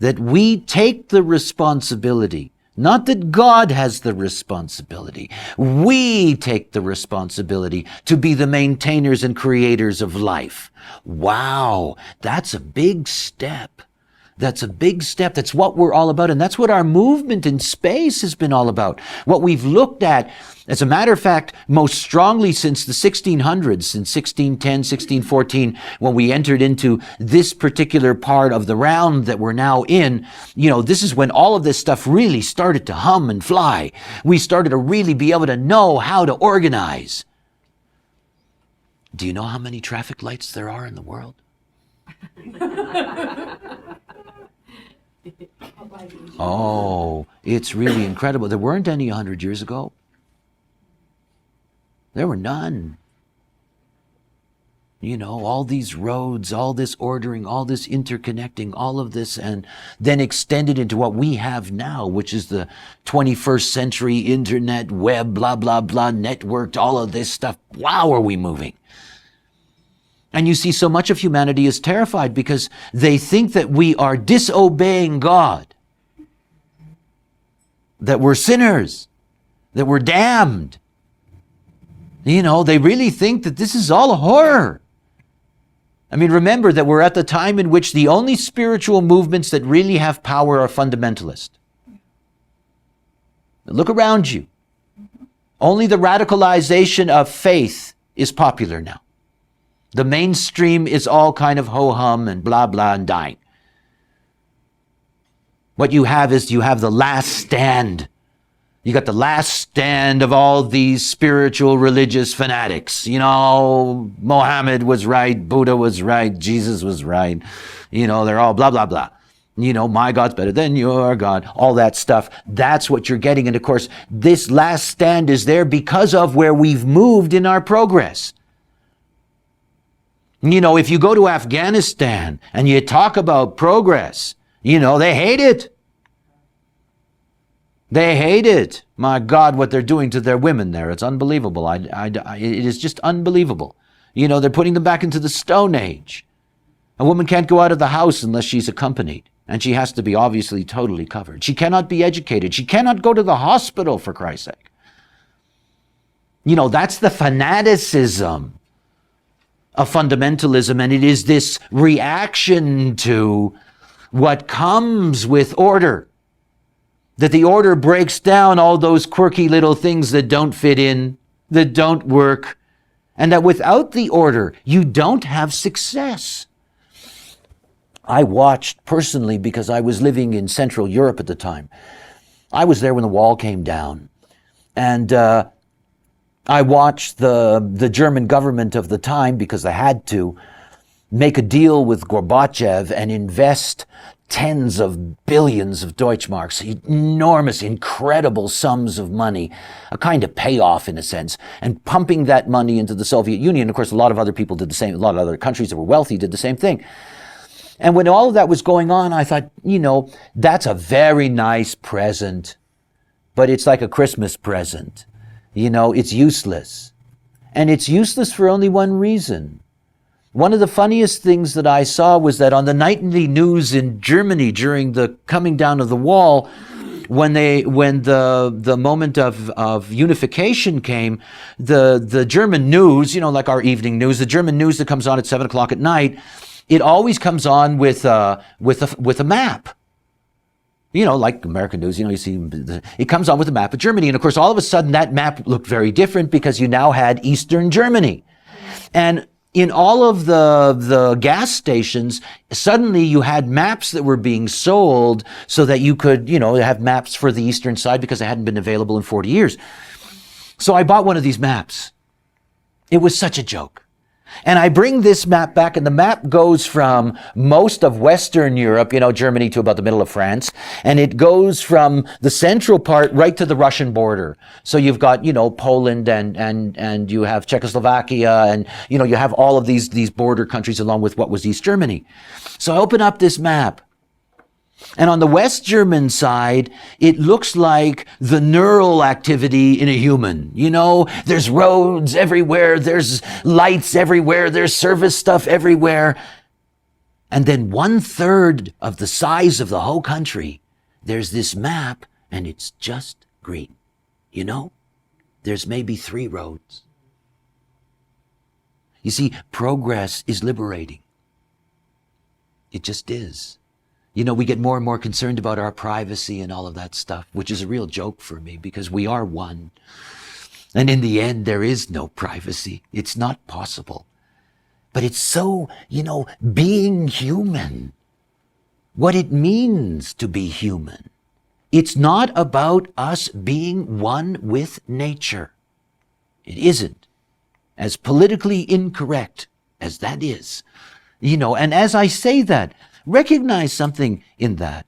that we take the responsibility, not that God has the responsibility, we take the responsibility to be the maintainers and creators of life. Wow, that's a big step. That's a big step. That's what we're all about. And that's what our movement in space has been all about. What we've looked at, as a matter of fact, most strongly since the 1600s, in 1610, 1614, when we entered into this particular part of the round that we're now in, this is when all of this stuff really started to hum and fly. We started to really be able to know how to organize. Do you know how many traffic lights there are in the world? Oh, it's really incredible. There weren't any 100 years ago. There were none. All these roads, all this ordering, all this interconnecting, all of this, and then extended into what we have now, which is the 21st century internet, web, blah, blah, blah, networked, all of this stuff. Wow, are we moving? And you see, so much of humanity is terrified because they think that we are disobeying God, that we're sinners, that we're damned. They really think that this is all a horror. I mean, remember that we're at the time in which the only spiritual movements that really have power are fundamentalist. Look around you. Only the radicalization of faith is popular now. The mainstream is all kind of ho-hum and blah, blah, and dying. What you have is the last stand. You got the last stand of all these spiritual religious fanatics. Mohammed was right, Buddha was right, Jesus was right. They're all blah, blah, blah. My God's better than your God, all that stuff. That's what you're getting. And of course, this last stand is there because of where we've moved in our progress. If you go to Afghanistan and you talk about progress, they hate it. They hate it. My God, what they're doing to their women there. It's unbelievable. It is just unbelievable. They're putting them back into the Stone Age. A woman can't go out of the house unless she's accompanied. And she has to be obviously totally covered. She cannot be educated. She cannot go to the hospital, for Christ's sake. That's the fanaticism of fundamentalism, and it is this reaction to what comes with order, that the order breaks down all those quirky little things that don't fit in, that don't work, and that without the order, you don't have success. I watched personally, because I was living in Central Europe at the time. I was there when the wall came down, and I watched the German government of the time, because they had to, make a deal with Gorbachev and invest tens of billions of Deutschmarks, enormous, incredible sums of money, a kind of payoff in a sense, and pumping that money into the Soviet Union. Of course, a lot of other people did the same. A lot of other countries that were wealthy did the same thing. And when all of that was going on, I thought, that's a very nice present, but it's like a Christmas present. It's useless. And it's useless for only one reason. One of the funniest things that I saw was that on the nightly news in Germany during the coming down of the wall, when the moment of unification came, the German news, like our evening news, the German news that comes on at 7 o'clock at night, it always comes on with a map. Like American news, you see, it comes on with a map of Germany. And of course, all of a sudden, that map looked very different because you now had Eastern Germany. And in all of the gas stations, suddenly you had maps that were being sold so that you could, have maps for the eastern side because they hadn't been available in 40 years. So I bought one of these maps. It was such a joke. And I bring this map back, and the map goes from most of Western Europe, Germany, to about the middle of France. And it goes from the central part right to the Russian border. So you've got, Poland and you have Czechoslovakia, and, you have all of these border countries along with what was East Germany. So I open up this map. And on the West German side, it looks like the neural activity in a human. There's roads everywhere, there's lights everywhere, there's service stuff everywhere. And then 1/3 of the size of the whole country, there's this map, and it's just green. There's maybe 3 roads. You see, progress is liberating. It just is. We get more and more concerned about our privacy and all of that stuff, which is a real joke for me because we are one. And in the end, there is no privacy. It's not possible. But it's so, being human, what it means to be human. It's not about us being one with nature. It isn't. As politically incorrect as that is. And as I say that, recognize something in that.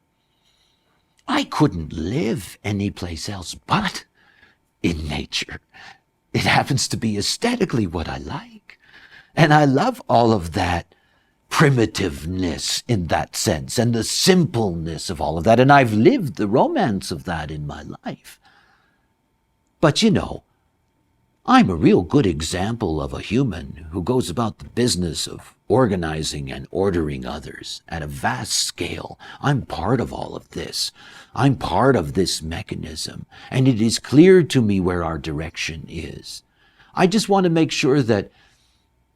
I couldn't live anyplace else but in nature. It happens to be aesthetically what I like. And I love all of that primitiveness in that sense and the simpleness of all of that. And I've lived the romance of that in my life. But I'm a real good example of a human who goes about the business of organizing and ordering others at a vast scale. I'm part of all of this. I'm part of this mechanism, and it is clear to me where our direction is. I just want to make sure that,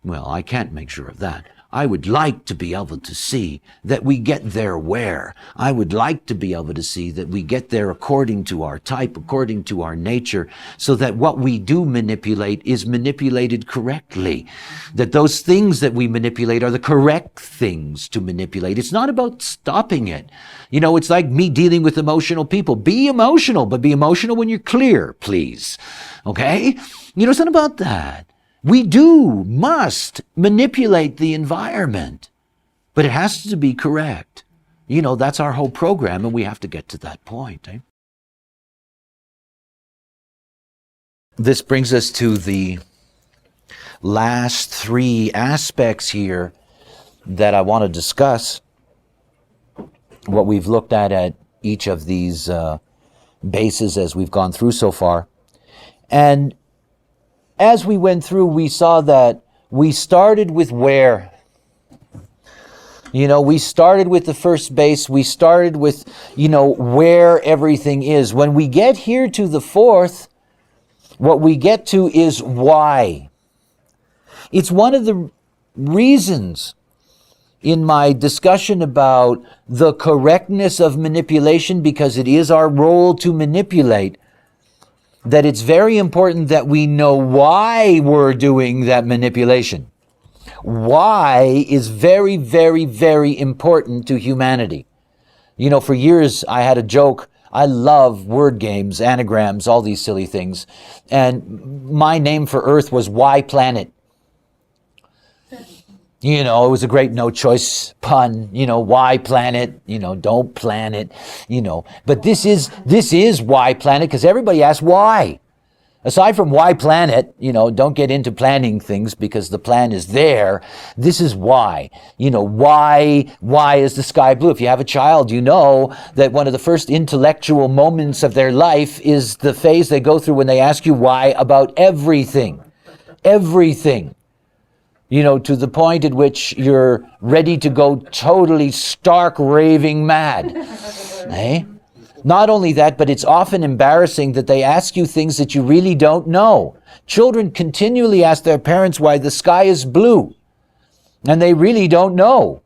I can't make sure of that. I would like to be able to see that we get there where. I would like to be able to see that we get there according to our type, according to our nature, so that what we do manipulate is manipulated correctly. That those things that we manipulate are the correct things to manipulate. It's not about stopping it. It's like me dealing with emotional people. Be emotional, but be emotional when you're clear, please. Okay? It's not about that. We must manipulate the environment, but it has to be correct. That's our whole program, and we have to get to that point. This brings us to the last three aspects here that I want to discuss, what we've looked at each of these bases as we've gone through so far. And as we went through, we saw that we started with where. We started with the first base. We started with, where everything is. When we get here to the fourth, what we get to is why. It's one of the reasons in my discussion about the correctness of manipulation, because it is our role to manipulate, that it's very important that we know why we're doing that manipulation. Why is very, very, very important to humanity. For years I had a joke. I love word games, anagrams, all these silly things. And my name for Earth was Why Planet. It was a great no-choice pun, why planet, don't plan it, But this is why planet, because everybody asks why. Aside from why planet, don't get into planning things because the plan is there. This is why. Why is the sky blue? If you have a child, you know that one of the first intellectual moments of their life is the phase they go through when they ask you why about everything. Everything. To the point at which you're ready to go totally stark raving mad. Not only that, but it's often embarrassing that they ask you things that you really don't know. Children continually ask their parents why the sky is blue, and they really don't know.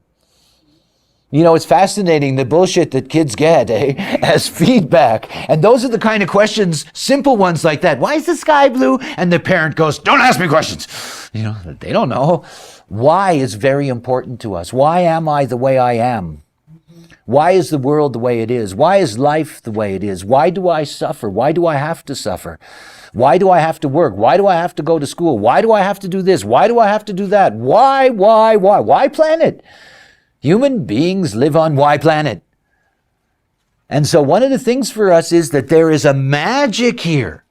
It's fascinating, the bullshit that kids get as feedback. And those are the kind of questions, simple ones like that. Why is the sky blue? And the parent goes, don't ask me questions. They don't know. Why is very important to us. Why am I the way I am? Why is the world the way it is? Why is life the way it is? Why do I suffer? Why do I have to suffer? Why do I have to work? Why do I have to go to school? Why do I have to do this? Why do I have to do that? Why? Why planet? Human beings live on why planet? And so one of the things for us is that there is a magic here.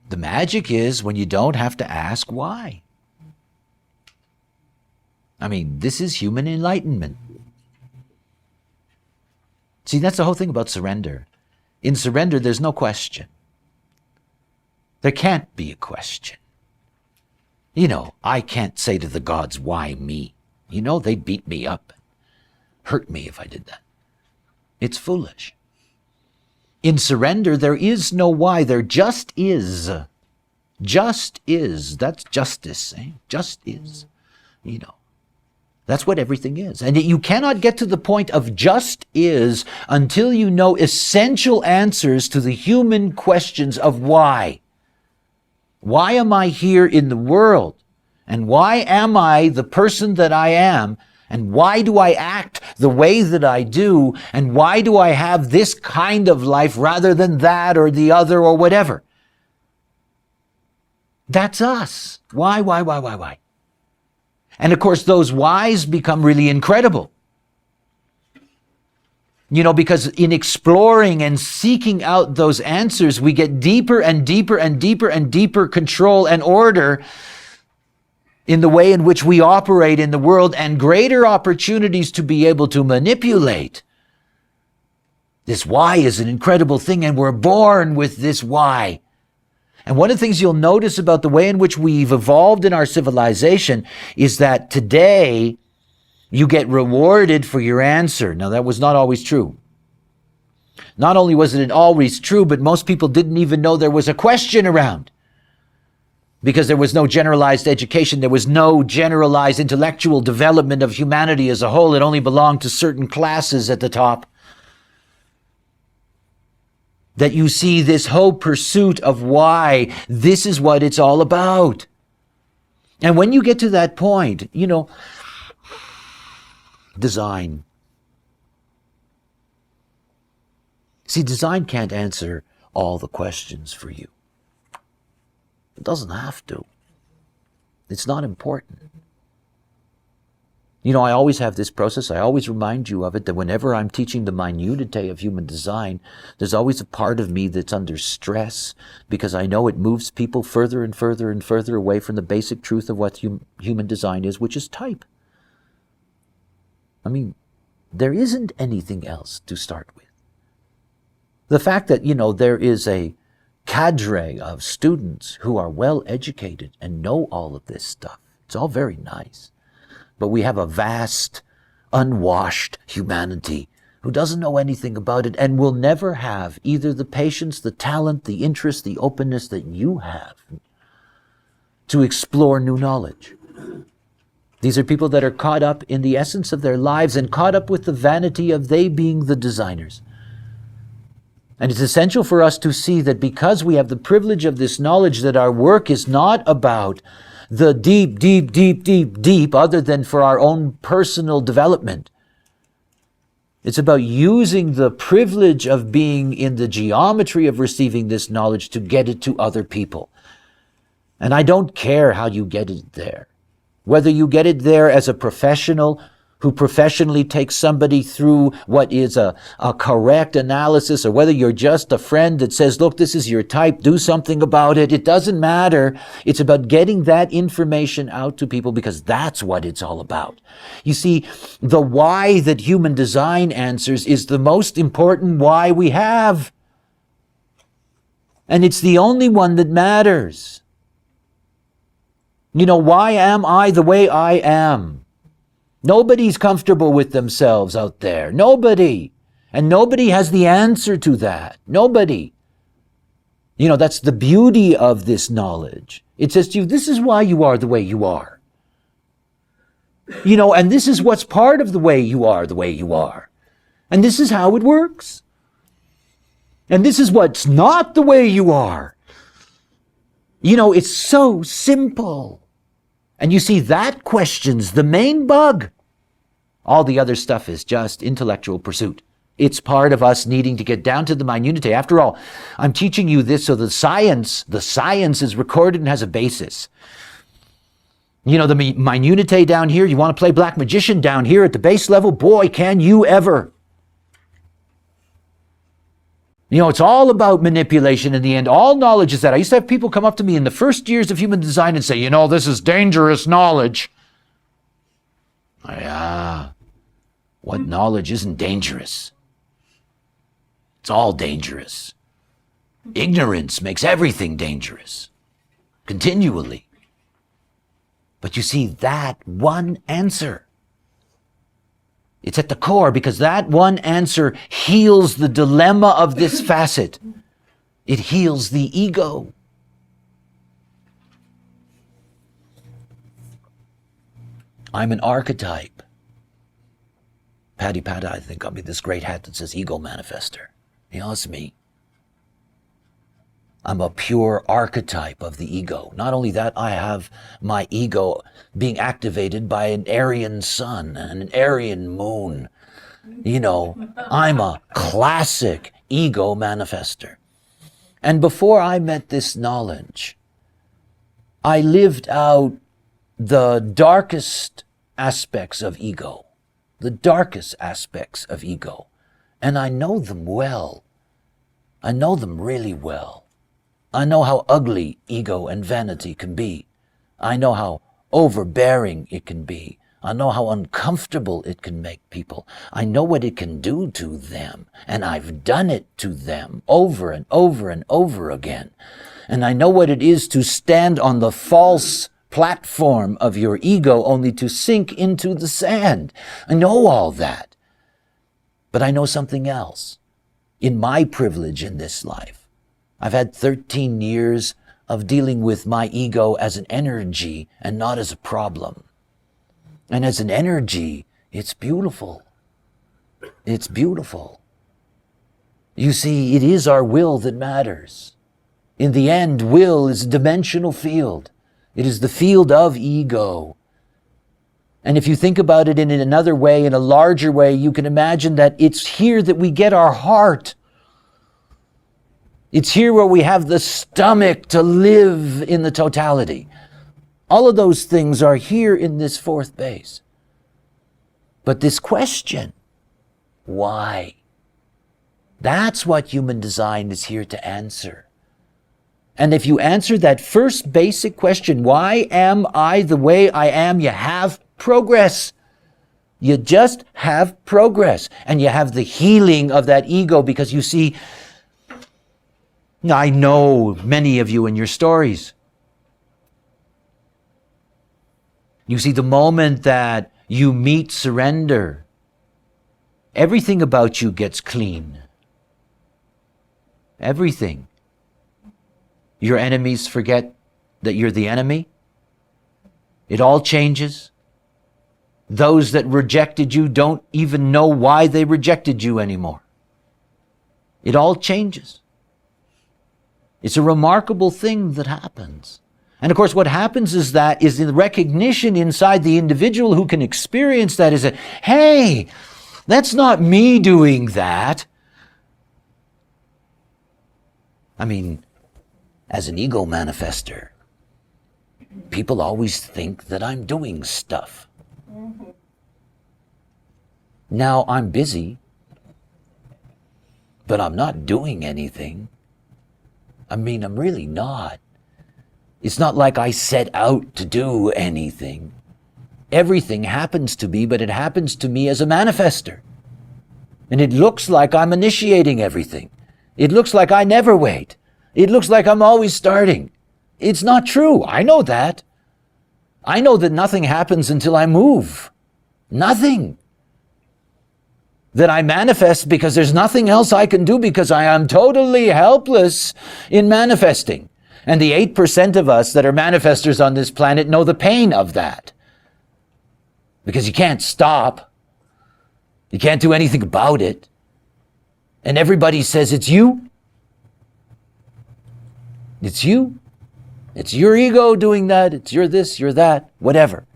The magic is when you don't have to ask why. This is human enlightenment. See, that's the whole thing about surrender. In surrender, there's no question. There can't be a question. I can't say to the gods, why me? They'd beat me up, hurt me if I did that. It's foolish. In surrender, there is no why. There just is. Just is. That's justice. Just is. That's what everything is. And you cannot get to the point of just is until you know essential answers to the human questions of why. Why am I here in the world? And why am I the person that I am? And why do I act the way that I do? And why do I have this kind of life rather than that or the other or whatever? That's us. Why? And of course, those whys become really incredible. Because in exploring and seeking out those answers, we get deeper and deeper and deeper and deeper control and order in the way in which we operate in the world, and greater opportunities to be able to manipulate. This why is an incredible thing, and we're born with this why. And one of the things you'll notice about the way in which we've evolved in our civilization is that today you get rewarded for your answer. Now, that was not always true. Not only wasn't it always true, but most people didn't even know there was a question around. Because there was no generalized education, there was no generalized intellectual development of humanity as a whole. It only belonged to certain classes at the top. That you see this whole pursuit of why, this is what it's all about. And when you get to that point, design. See, design can't answer all the questions for you. It doesn't have to. It's not important. I always have this process. I always remind you of it, that whenever I'm teaching the minutiae of human design, there's always a part of me that's under stress because I know it moves people further and further and further away from the basic truth of what human design is, which is type. There isn't anything else to start with. The fact that, there is a cadre of students who are well educated and know all of this stuff, it's all very nice. But we have a vast, unwashed humanity who doesn't know anything about it and will never have either the patience, the talent, the interest, the openness that you have to explore new knowledge. These are people that are caught up in the essence of their lives and caught up with the vanity of they being the designers. And it's essential for us to see that because we have the privilege of this knowledge, that our work is not about the deep, other than for our own personal development. It's about using the privilege of being in the geometry of receiving this knowledge to get it to other people. And I don't care how you get it there. Whether you get it there as a professional who professionally takes somebody through what is a correct analysis, or whether you're just a friend that says, look, this is your type, do something about it. It doesn't matter. It's about getting that information out to people, because that's what it's all about. You see, the why that human design answers is the most important why we have. And it's the only one that matters. Why am I the way I am? Nobody's comfortable with themselves out there. Nobody. And nobody has the answer to that. Nobody. That's the beauty of this knowledge. It says to you, this is why you are the way you are. And this is what's part of the way you are the way you are. And this is how it works. And this is what's not the way you are. It's so simple. And you see, that question's the main bug. All the other stuff is just intellectual pursuit. It's part of us needing to get down to the minutiae. After all, I'm teaching you this so the science is recorded and has a basis. The minutiae down here, you want to play black magician down here at the base level? Boy, can you ever. It's all about manipulation in the end. All knowledge is that. I used to have people come up to me in the first years of human design and say, this is dangerous knowledge. What knowledge isn't dangerous? It's all dangerous. Ignorance makes everything dangerous. Continually. But you see, that one answer, it's at the core, because that one answer heals the dilemma of this facet. It heals the ego. I'm an archetype. Patty Pata, I think, got me this great hat that says Ego Manifester. You know, it's me. I'm a pure archetype of the ego. Not only that, I have my ego being activated by an Aryan sun and an Aryan moon. You know, I'm a classic ego manifester. And before I met this knowledge, I lived out the darkest aspects of ego, the darkest aspects of ego. And I know them well. I know them really well. I know how ugly ego and vanity can be. I know how overbearing it can be. I know how uncomfortable it can make people. I know what it can do to them, and I've done it to them over and over and over again. And I know what it is to stand on the false platform of your ego only to sink into the sand. I know all that. But I know something else. In my privilege in this life, I've had 13 years of dealing with my ego as an energy and not as a problem. And as an energy, it's beautiful. It's beautiful. You see, it is our will that matters. In the end, will is a dimensional field. It is the field of ego. And if you think about it in another way, in a larger way, you can imagine that it's here that we get our heart. It's here where we have the stomach to live in the totality. All of those things are here in this fourth base. But this question, why? That's what human design is here to answer. And if you answer that first basic question, why am I the way I am, you have progress. You just have progress. And you have the healing of that ego, because you see, I know many of you in your stories. You see, the moment that you meet surrender, everything about you gets clean. Everything. Your enemies forget that you're the enemy. It all changes. Those that rejected you don't even know why they rejected you anymore. It all changes. It's a remarkable thing that happens. And of course, what happens is the recognition inside the individual who can experience that is that, hey, that's not me doing that. I mean, as an ego manifester, people always think that I'm doing stuff. Now I'm busy, but I'm not doing anything. I mean, I'm really not. It's not like I set out to do anything. Everything happens to me, but it happens to me as a manifester. And it looks like I'm initiating everything. It looks like I never wait. It looks like I'm always starting. It's not true. I know that. I know that nothing happens until I move. Nothing. That I manifest because there's nothing else I can do, because I am totally helpless in manifesting. And the 8% of us that are manifestors on this planet know the pain of that. Because you can't stop. You can't do anything about it. And everybody says, it's you. It's you. It's your ego doing that. It's your this, your that, whatever.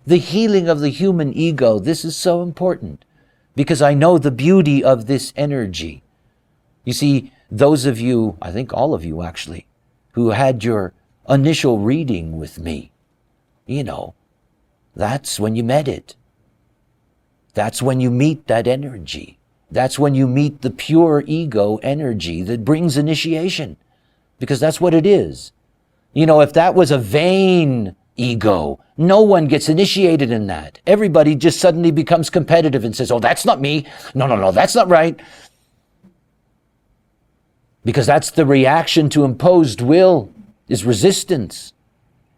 The healing of the human ego, this is so important. Because I know the beauty of this energy. You see, those of you, I think all of you actually, who had your initial reading with me, that's when you met it. That's when you meet that energy. That's when you meet the pure ego energy that brings initiation. Because that's what it is. If that was a vain ego, no one gets initiated in that. Everybody just suddenly becomes competitive and says, oh, that's not me. No, that's not right. Because that's the reaction to imposed will, is resistance.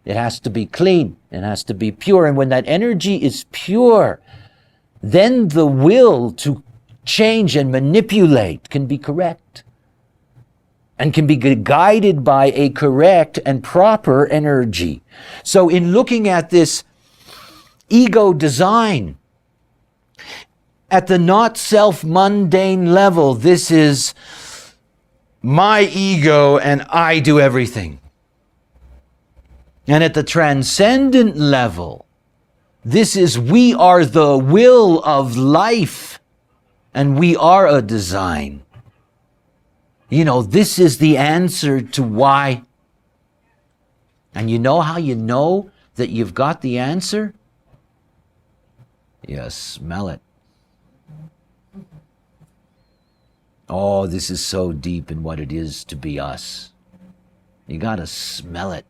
It has to be clean. It has to be pure. And when that energy is pure, then the will to change and manipulate can be correct. And can be guided by a correct and proper energy. So in looking at this ego design, At the not self mundane level, this is my ego and I do everything. And at the transcendent level, this is we are the will of life and we are a design. You know, this is the answer to why. And you know how you know that you've got the answer? You smell it. Oh, this is so deep in what it is to be us. You got to smell it.